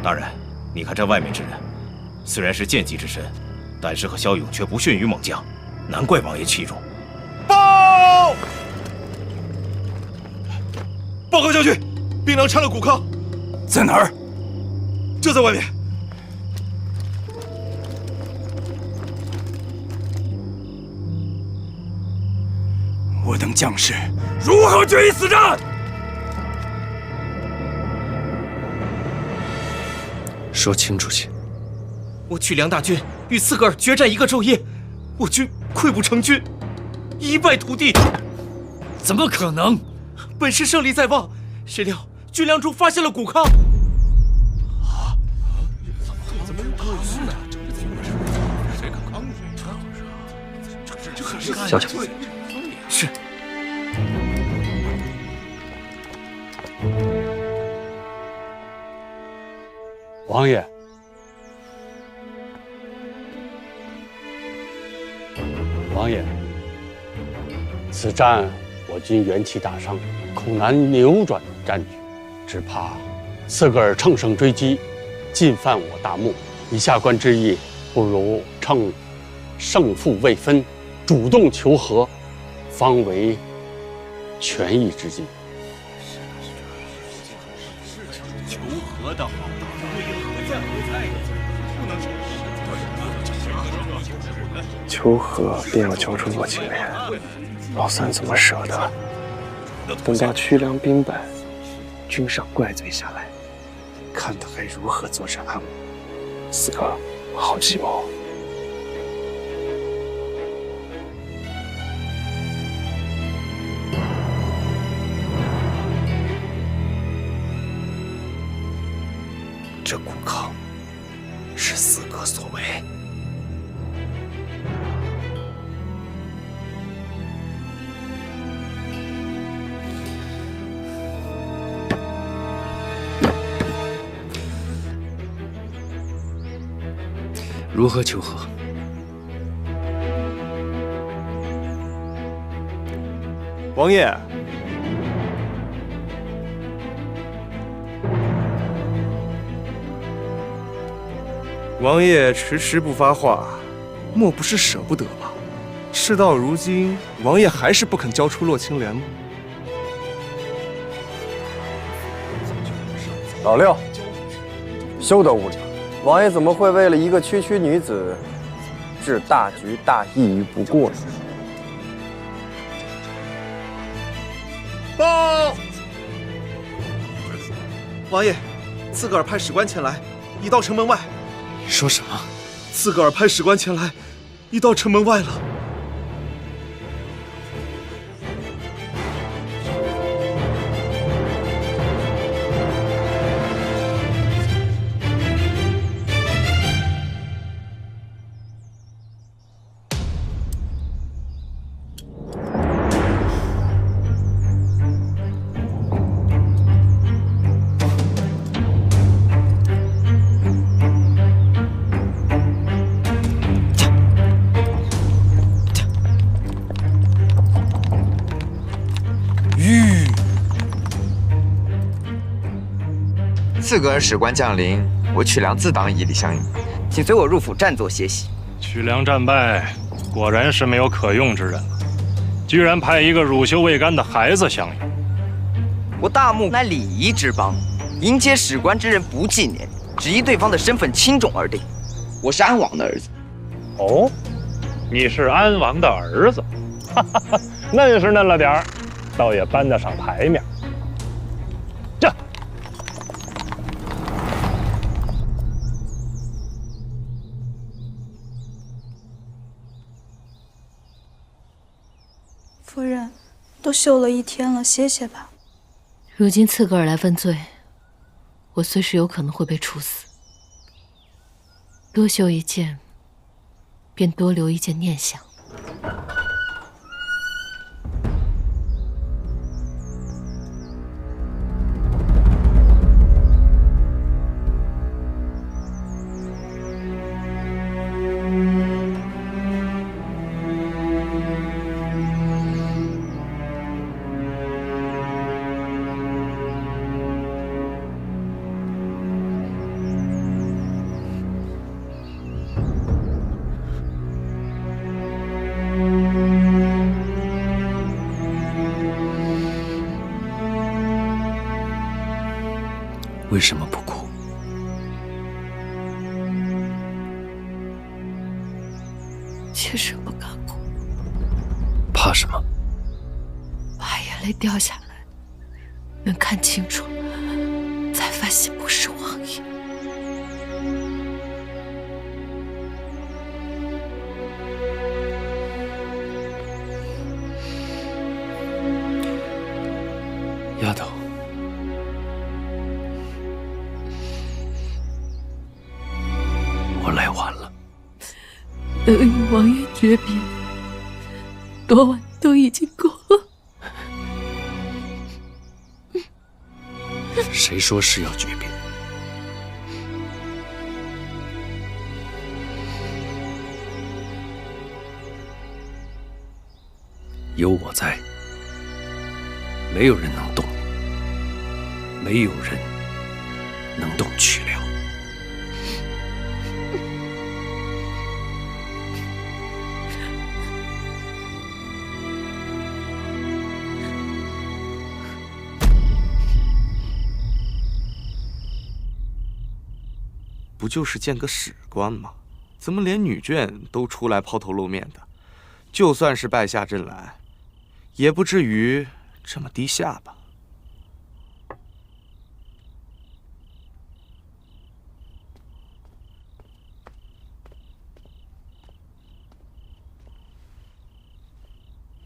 大人，你看这外面之人，虽然是剑戟之身，但是和骁勇却不逊于猛将，难怪王爷器重。报！报告将军，兵粮拆了谷糠，在哪儿？就在外面。我等将士如何决一死战？说清楚些。我曲梁大军与斯格尔决战1个昼夜，我军溃不成军，一败涂地。怎么可能？本是胜利在望，谁料军粮中发现了谷糠。怎么有可能呢？谁敢抗拒？小姐。是。王爷，王爷，此战我军元气大伤，恐难扭转战局，只怕斯格尔乘胜追击，进犯我大漠。以下官之意，不如趁胜负未分，主动求和，方为权宜之计。求和的好，何在何在？不能求和便要交出我青莲，老三怎么舍得？等到屈良兵败，君上怪罪下来，看他还如何坐镇安王。四哥，好计谋。这谷康是四哥所为。如何求和？王爷，王爷迟迟不发话，莫不是舍不得吧？事到如今，王爷还是不肯交出洛青莲吗？老六，休得无礼！王爷怎么会为了一个区区女子，置大局大义于不顾呢？报！王爷，刺格尔派使官前来，已到城门外。说什么？刺格尔派使官前来，已到城门外了。刺格尔使官降临，我曲良自当以礼相迎，请随我入府暂坐歇息。曲良战败，果然是没有可用之人了，居然派一个乳臭未干的孩子相迎。我大穆乃礼仪之邦，迎接使官之人不计年，只依对方的身份轻重而定。我是安王的儿子。哦，你是安王的儿子，哈哈哈，嫩是嫩了点儿，倒也搬得上台面。这。夫人，都休了一天了，歇歇吧。如今刺格尔来问罪，我随时有可能会被处死。多修一件，便多留一件念想。为什么不哭？确实不敢哭，怕什么？怕眼泪掉下来，能看清楚，才发现不是王爷。丫头。我来晚了，等与王爷诀别，多晚都已经过了。谁说是要诀别？有我在，没有人能动你，没有人能动曲良。不就是见个史官吗？怎么连女眷都出来抛头露面的？就算是败下阵来，也不至于这么低下巴。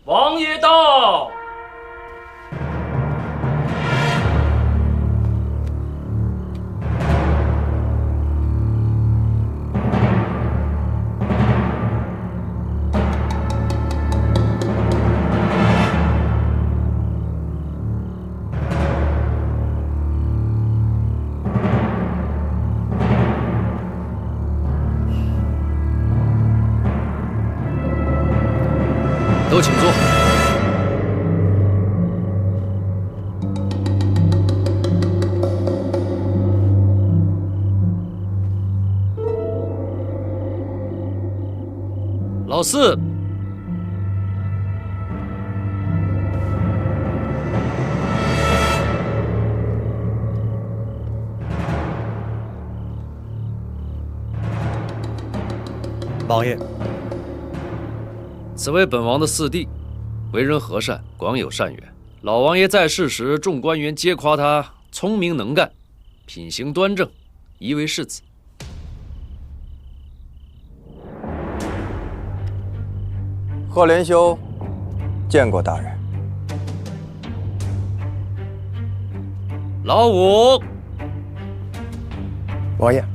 王爷到。都请坐。老四，王爷，此为本王的四弟，为人和善，广有善缘。老王爷在世时，众官员皆夸他聪明能干，品行端正，宜为世子。贺连修见过大人。老五，王爷，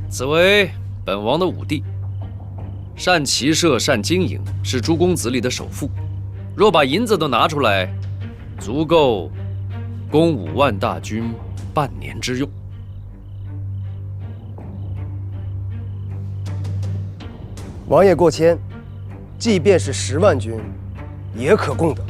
此为本王的五弟。善骑射，善经营，是诸公子里的首富。若把银子都拿出来，足够供5万大军半年之用。王爷过谦，即便是10万军，也可供得。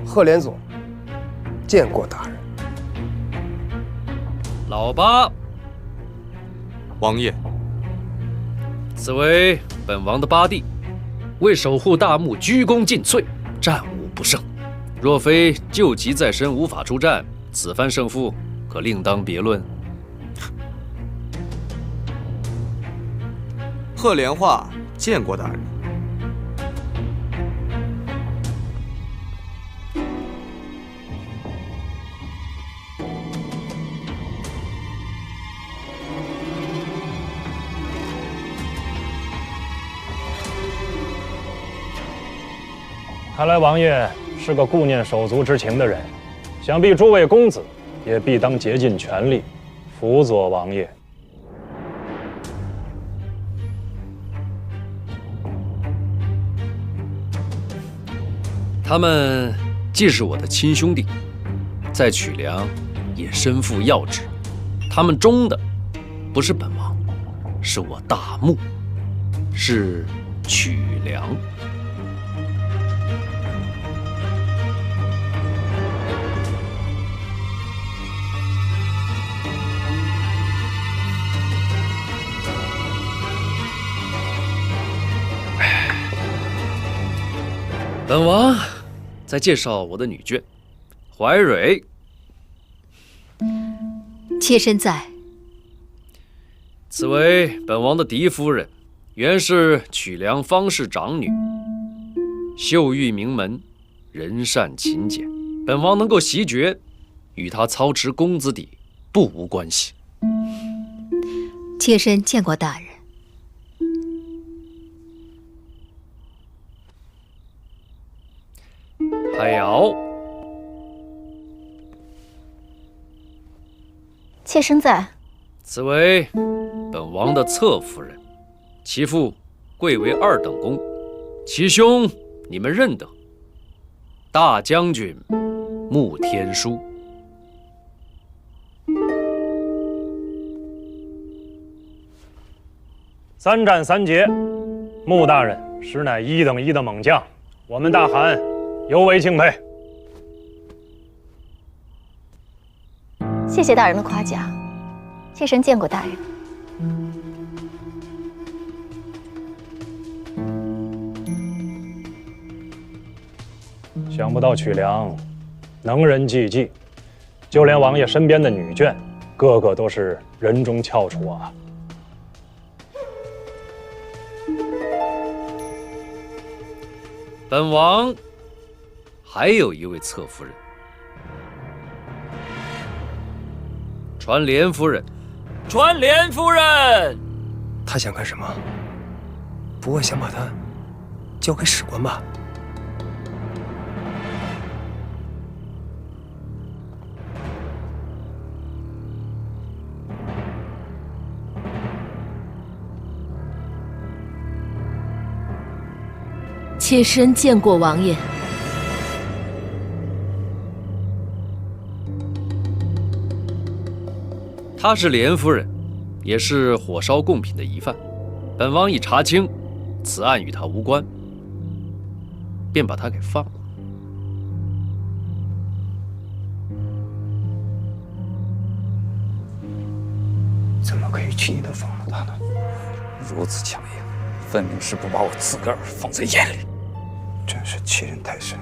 贺连总见过大人。老八，王爷，此为本王的八弟，为守护大墓，鞠躬尽瘁，战无不胜。若非救急在身，无法出战，此番胜负可另当别论。贺连化见过大人。看来王爷是个顾念手足之情的人，想必诸位公子也必当竭尽全力辅佐王爷。他们既是我的亲兄弟，在曲梁也身负要职。他们忠的不是本王，是我大墓，是曲梁。本王再介绍我的女眷，怀蕊。妾身在。此为本王的嫡夫人，原是曲梁方氏长女，秀玉名门，人善勤俭。本王能够袭爵，与她操持公子邸不无关系。妾身见过大人。海瑶，妾身在。此为本王的侧夫人，其父贵为2等公，其兄你们认得，大将军穆天书。3战3捷，穆大人实乃1等1的猛将，我们大汗尤为敬佩。谢谢大人的夸奖，妾身见过大人。想不到曲梁能人济济，就连王爷身边的女眷个个都是人中翘楚啊！本王还有一位侧夫人，传莲夫人。传莲夫人，他想干什么？不会想把他交给史官吧？妾身见过王爷。她是莲夫人，也是火烧贡品的疑犯。本王已查清，此案与她无关，便把她给放了。怎么可以轻易的放了他呢？如此强硬，分明是不把我自个儿放在眼里。真是欺人太甚。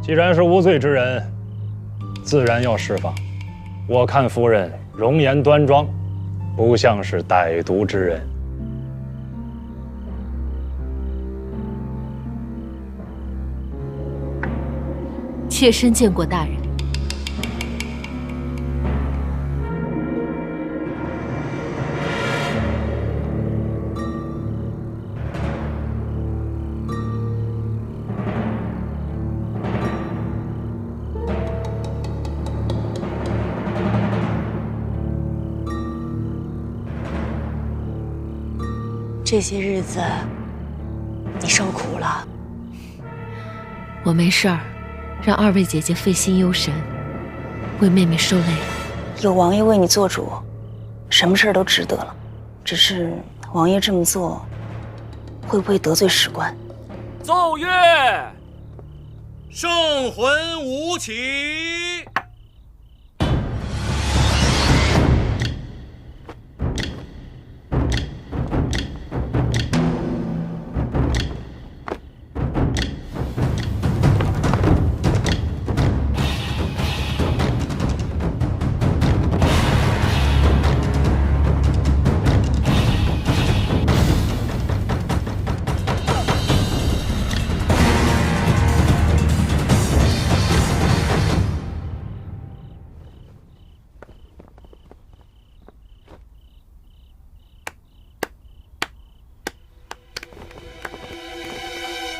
既然是无罪之人，自然要释放。我看夫人容颜端庄，不像是歹毒之人。妾身见过大人。这些日子，你受苦了。我没事儿，让二位姐姐费心忧神，为妹妹受累了。有王爷为你做主，什么事儿都值得了。只是王爷这么做，会不会得罪史官？奏乐，圣魂舞起。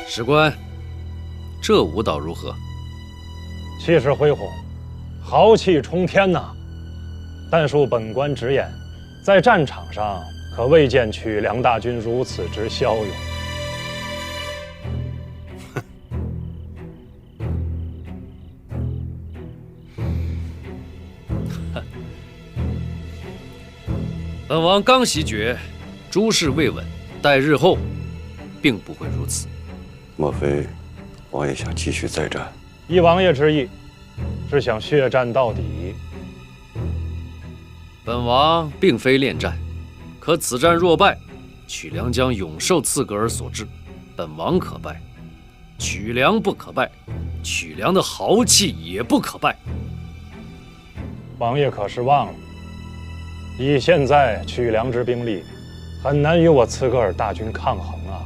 史官，这舞蹈如何？气势恢宏，豪气冲天呐！但恕本官直言，在战场上可未见曲梁大军如此之骁勇。本王刚袭爵，诸事未稳，待日后，并不会如此。莫非王爷想继续再战？依王爷之意，是想血战到底。本王并非恋战，可此战若败，曲梁将永受刺格尔所制。本王可败，曲梁不可败，曲梁的豪气也不可败。王爷可是忘了，以现在曲梁之兵力，很难与我刺格尔大军抗衡啊。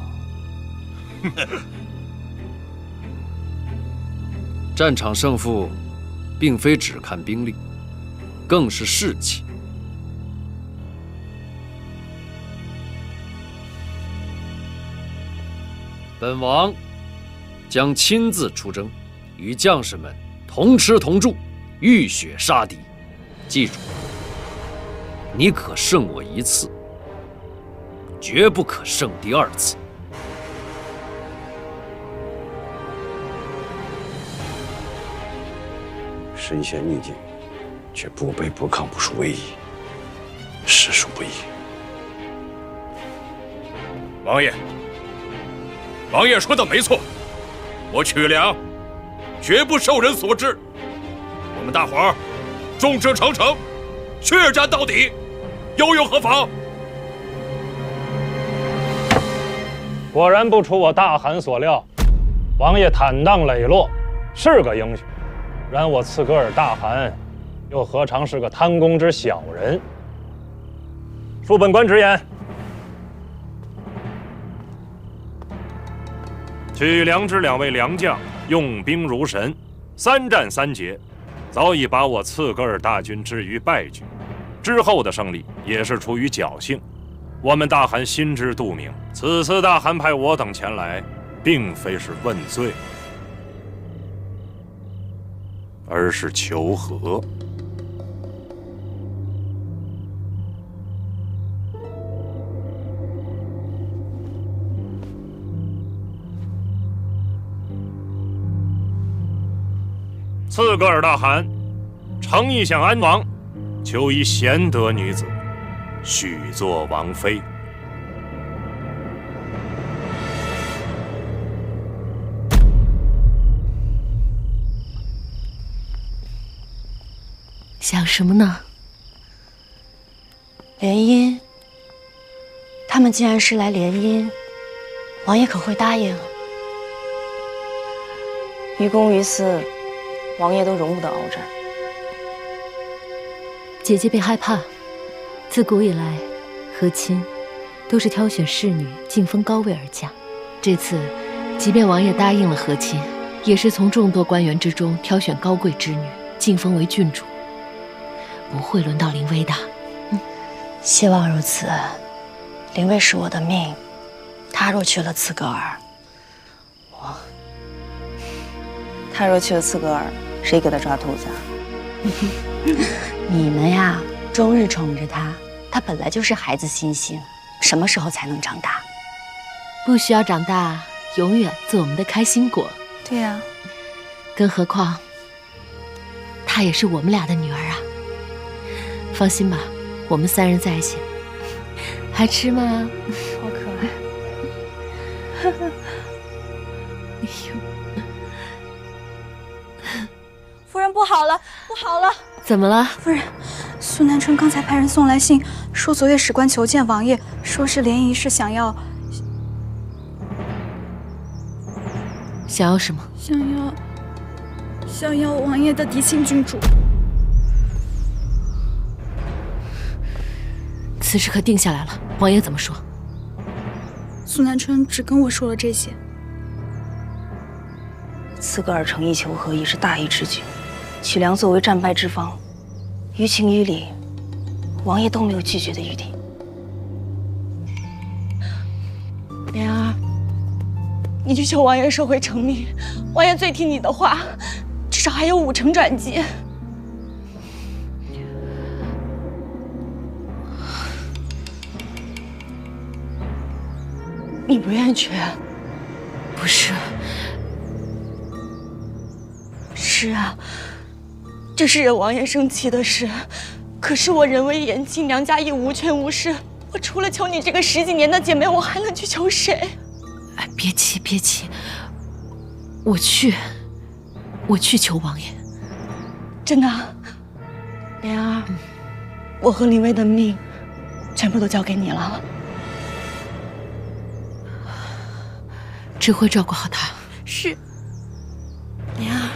战场胜负，并非只看兵力，更是士气。本王将亲自出征，与将士们同吃同住，浴血杀敌。记住，你可胜我一次，绝不可胜第二次。身陷逆境，却不卑不亢，不属威仪，实属不易。王爷，王爷说的没错，我曲梁绝不受人所制。我们大伙儿众志成城，血战到底，有勇何妨？果然不出我大汗所料，王爷坦荡磊落，是个英雄。然我刺格尔大汗，又何尝是个贪功之小人？恕本官直言，曲梁之2位良将用兵如神，3战3捷，早已把我刺格尔大军置于败局。之后的胜利也是出于侥幸。我们大汗心知肚明，此次大汗派我等前来，并非是问罪，而是求和。刺格尔大汗诚意向安王求一贤德女子，许作王妃。想什么呢？联姻，他们既然是来联姻，王爷可会答应？于公于私，王爷都容不得鏖战。姐姐别害怕，自古以来，和亲都是挑选侍女晋封高位而嫁。这次，即便王爷答应了和亲，也是从众多官员之中挑选高贵之女，晋封为郡主，不会轮到林薇的。希望如此。林薇是我的命，她若去了刺格尔，他若去了刺格尔，谁给他抓兔子啊？你们呀，终日宠着她，她本来就是孩子心性，什么时候才能长大？不需要长大，永远做我们的开心果。对呀，更何况，她也是我们俩的女儿啊。放心吧，我们3人在一起，还吃吗？好可爱。哎呦，夫人不好了，不好了！怎么了？夫人，苏南春刚才派人送来信，说昨夜史官求见王爷，说是联谊是想要什么？想要王爷的嫡亲郡主。此事可定下来了，王爷怎么说？苏南春只跟我说了这些。刺格尔诚意求和已是大义之举，曲梁作为战败之方，于情于理，王爷都没有拒绝的余地。莲儿，你去求王爷收回成命，王爷最听你的话，至少还有5成转机。你不愿意去？不是。是啊，这是惹王爷生气的事。可是我人微言轻，娘家亦无权无势，我除了求你这个10几年的姐妹，我还能去求谁？哎，别急，别急，我去求王爷。真的，莲儿，我和林薇的命，全部都交给你了。只会照顾好他。是，莲儿。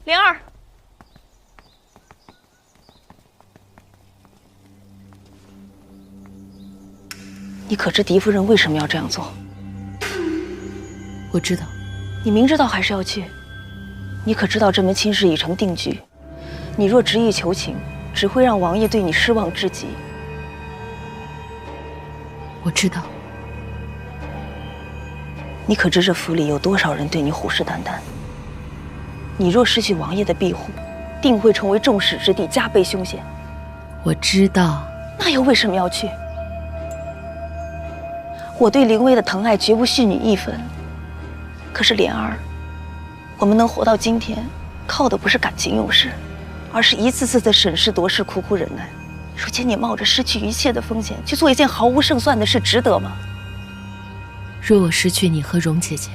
莲儿，你可知狄夫人为什么要这样做？我知道。你明知道还是要去。你可知道这门亲事已成定局？你若执意求情，只会让王爷对你失望至极。我知道。你可知这府里有多少人对你虎视眈眈？你若失去王爷的庇护，定会成为众矢之的，加倍凶险。我知道。那又为什么要去？我对林薇的疼爱绝不逊你1分。可是莲儿，我们能活到今天，靠的不是感情用事，而是一次次的审时度势，苦苦忍耐。如今你冒着失去一切的风险，去做一件毫无胜算的事，值得吗？若我失去你和蓉姐姐，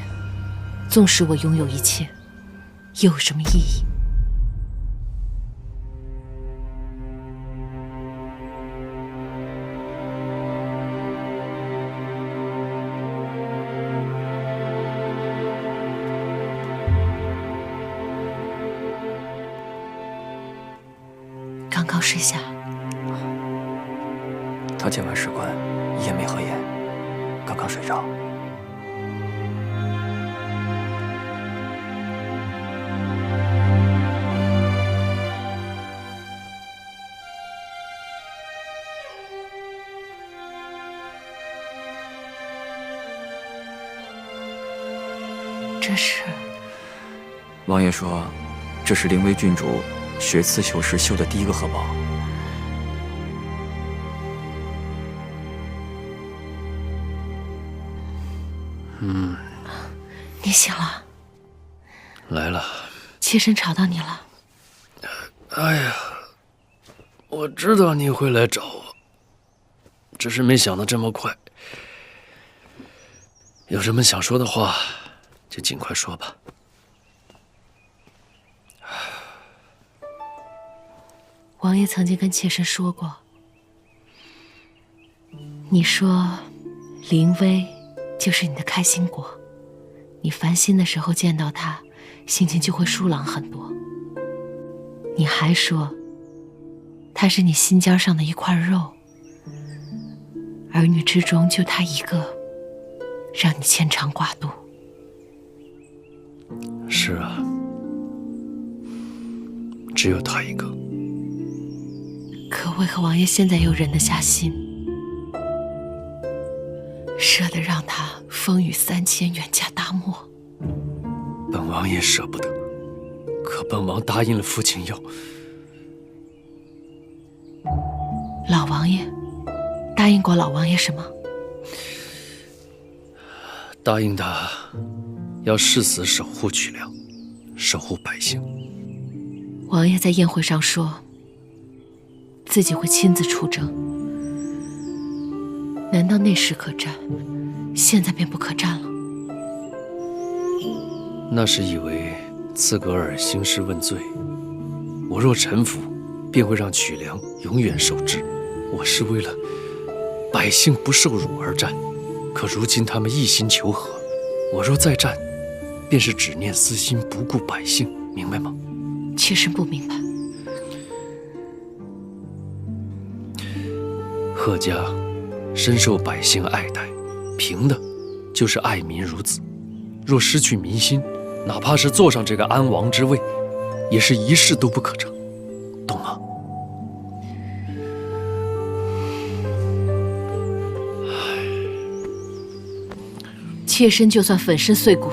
纵使我拥有一切，又有什么意义？刚睡下。他见完史官，一夜没合眼，刚刚睡着。这是？王爷说，这是灵威郡主学刺绣时绣的第一个荷包。你醒了？来了。妾身吵到你了？哎呀，我知道你会来找我，只是没想到这么快。有什么想说的话，就尽快说吧。王爷曾经跟妾身说过，你说灵威就是你的开心果，你烦心的时候见到他，心情就会舒朗很多。你还说他是你心尖上的一块肉，儿女之中就他一个，让你牵肠挂肚。是啊，只有他一个。可为何王爷现在又忍得下心，舍得让他风雨3000远嫁大漠？本王也舍不得，可本王答应了父亲要。老王爷答应过老王爷什么？答应他要誓死守护曲梁，守护百姓。王爷在宴会上说自己会亲自出征，难道那时可战，现在便不可战了？那是以为刺格尔兴师问罪，我若臣服，便会让曲梁永远受制。我是为了百姓不受辱而战，可如今他们一心求和，我若再战，便是只念私心，不顾百姓，明白吗？妾身不明白。贺家深受百姓爱戴，凭的就是爱民如子。若失去民心，哪怕是坐上这个安王之位，也是一世都不可成，懂吗？妾身就算粉身碎骨，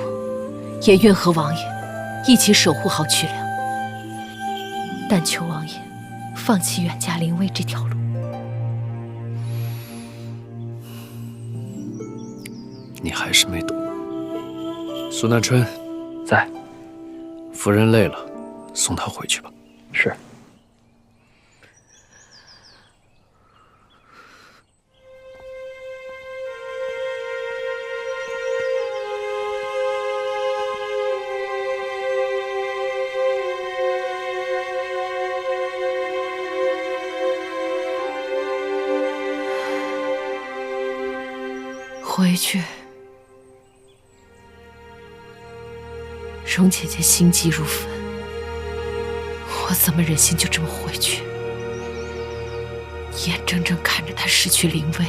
也愿和王爷一起守护好曲梁。但求王爷放弃远嫁灵威这条路。你还是没懂。苏南春在。夫人累了，送她回去吧。是。回去。容姐姐心急如焚，我怎么忍心就这么回去？眼睁睁看着她失去灵威，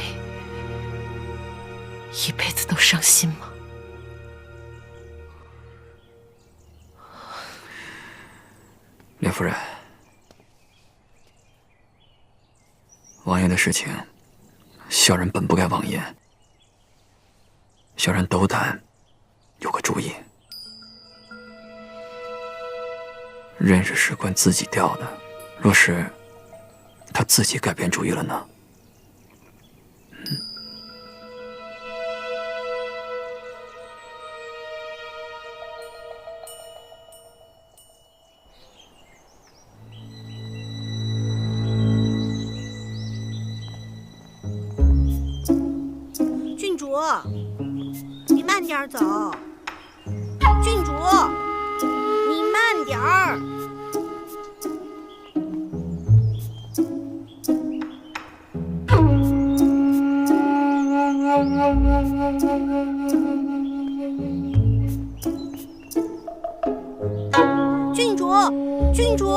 一辈子都伤心吗？莲夫人，王爷的事情，小人本不该妄言。小人斗胆有个主意，任是史官自己调的，若是他自己改变主意了呢？郡主，你慢点走。郡主，你慢点儿。郡主，郡主，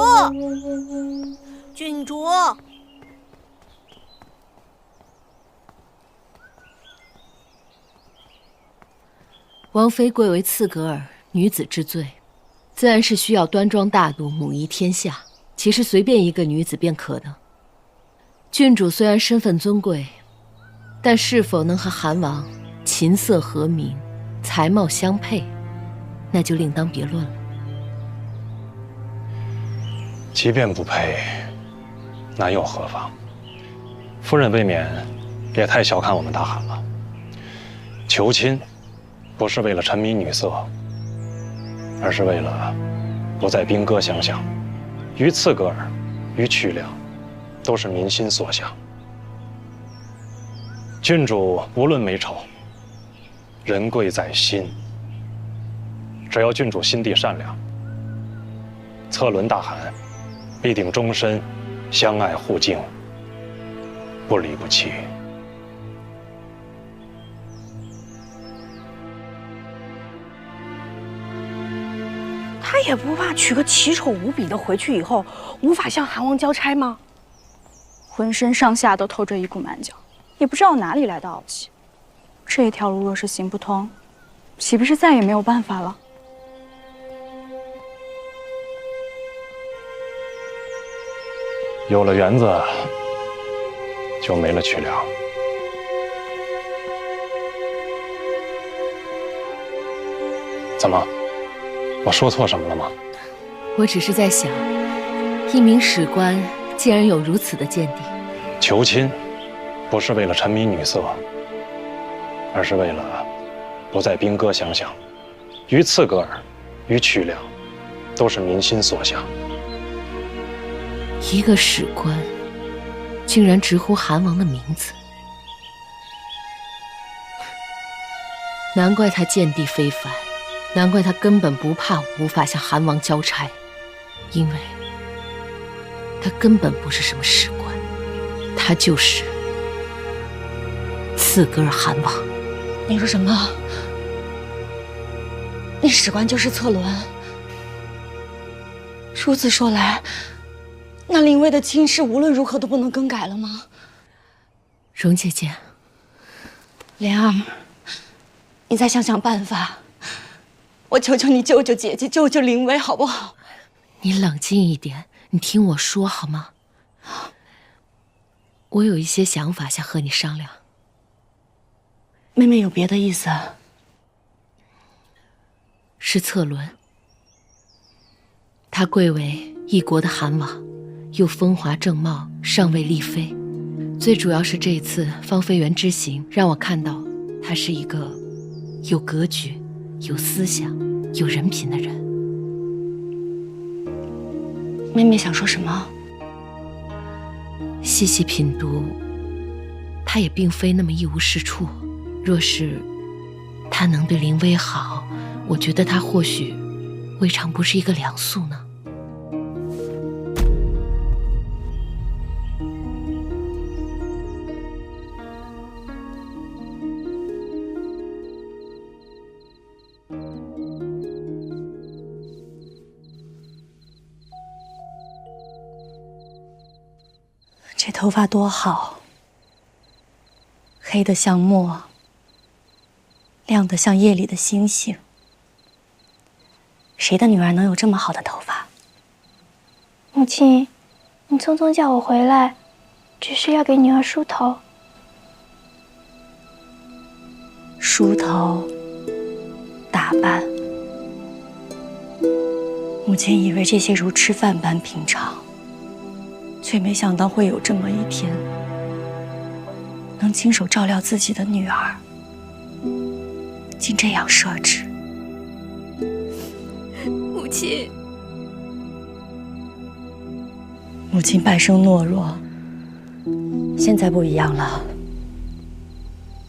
郡主。王妃贵为刺格尔，女子之最，自然是需要端庄大度，母仪天下。其实随便一个女子便可的。郡主虽然身份尊贵，但是否能和韩王琴瑟和鸣，才貌相配，那就另当别论了。即便不配，那又何妨？夫人未免也太小看我们大汗了。求亲，不是为了沉迷女色，而是为了不再兵戈相向。于刺格尔，于曲梁，都是民心所向。郡主无论美丑，人贵在心。只要郡主心地善良，策伦大汗必定终身相爱互敬，不离不弃。他也不怕娶个奇丑无比的回去以后无法向韩王交差吗？浑身上下都透着一股蛮劲，也不知道哪里来的傲气。这条路若是行不通，岂不是再也没有办法了？有了园子，就没了曲梁。怎么？我说错什么了吗？我只是在想，一名史官竟然有如此的见地。求亲，不是为了沉迷女色，而是为了不再兵戈相向。于刺格尔，于曲梁，都是民心所向。一个史官，竟然直呼韩王的名字，难怪他见地非凡。难怪他根本不怕无法向韩王交差，因为他根本不是什么史官，他就是刺格尔韩王。你说什么？那史官就是策伦？如此说来，那林薇的亲事无论如何都不能更改了吗？容姐姐，莲儿，你再想想办法。我求求你救救姐姐，救救林薇，好不好？你冷静一点，你听我说好吗？我有一些想法想和你商量。妹妹有别的意思？是策伦，他贵为一国的韩王，又风华正茂，尚未立妃。最主要是这次芳菲园之行，让我看到他是一个有格局、有思想、有人品的人。妹妹想说什么？细细品读，他也并非那么一无是处。若是他能对林薇好，我觉得他或许未尝不是一个良宿呢。这头发多好，黑得像墨，亮得像夜里的星星。谁的女儿能有这么好的头发？母亲，你匆匆叫我回来，只是要给女儿梳头。梳头，打扮，母亲以为这些如吃饭般平常。却没想到会有这么一天，能亲手照料自己的女儿，竟这样设置。母亲，母亲半生懦弱，现在不一样了。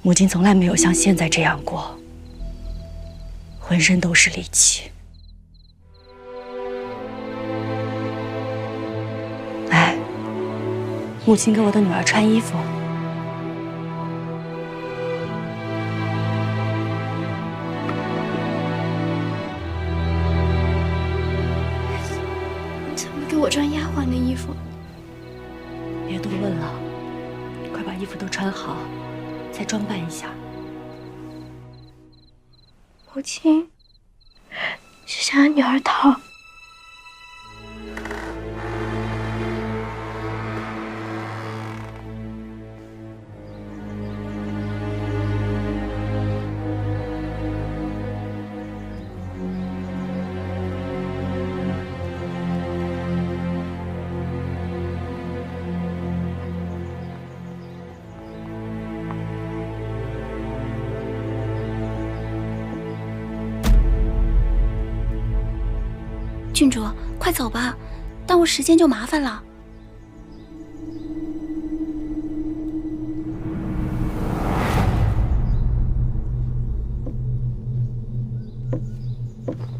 母亲从来没有像现在这样过，浑身都是力气。母亲给我的女儿穿衣服。怎么给我穿丫鬟的衣服？服都穿好，再装扮一下。母亲，是想让女儿逃。郡主，快走吧，耽误时间就麻烦了。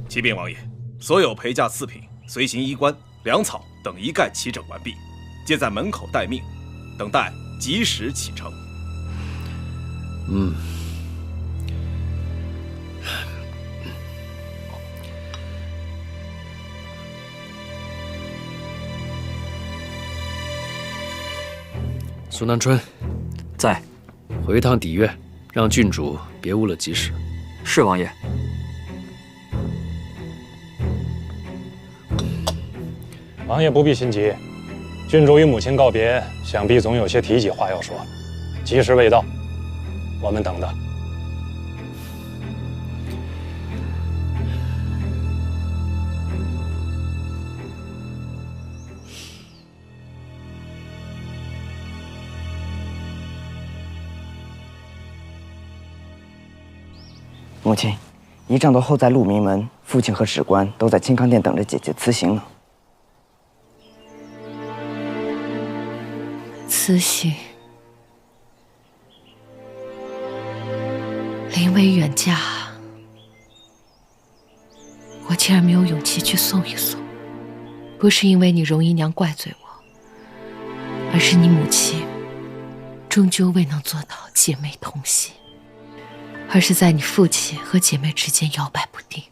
启禀王爷，所有陪嫁次品、随行衣冠、粮草等一概齐整完毕，皆在门口待命，等待及时启程。苏南春，在。回趟底院，让郡主别误了吉时。是王爷。王爷不必心急，郡主与母亲告别，想必总有些提己话要说。吉时未到，我们等的。母亲，仪仗都候在鹿鸣门，父亲和史官都在清康殿等着姐姐辞行呢。辞行，临危远嫁，我竟然没有勇气去送一送。不是因为你容姨娘怪罪我，而是你母亲终究未能做到姐妹同心，而是在你父亲和姐妹之间摇摆不定。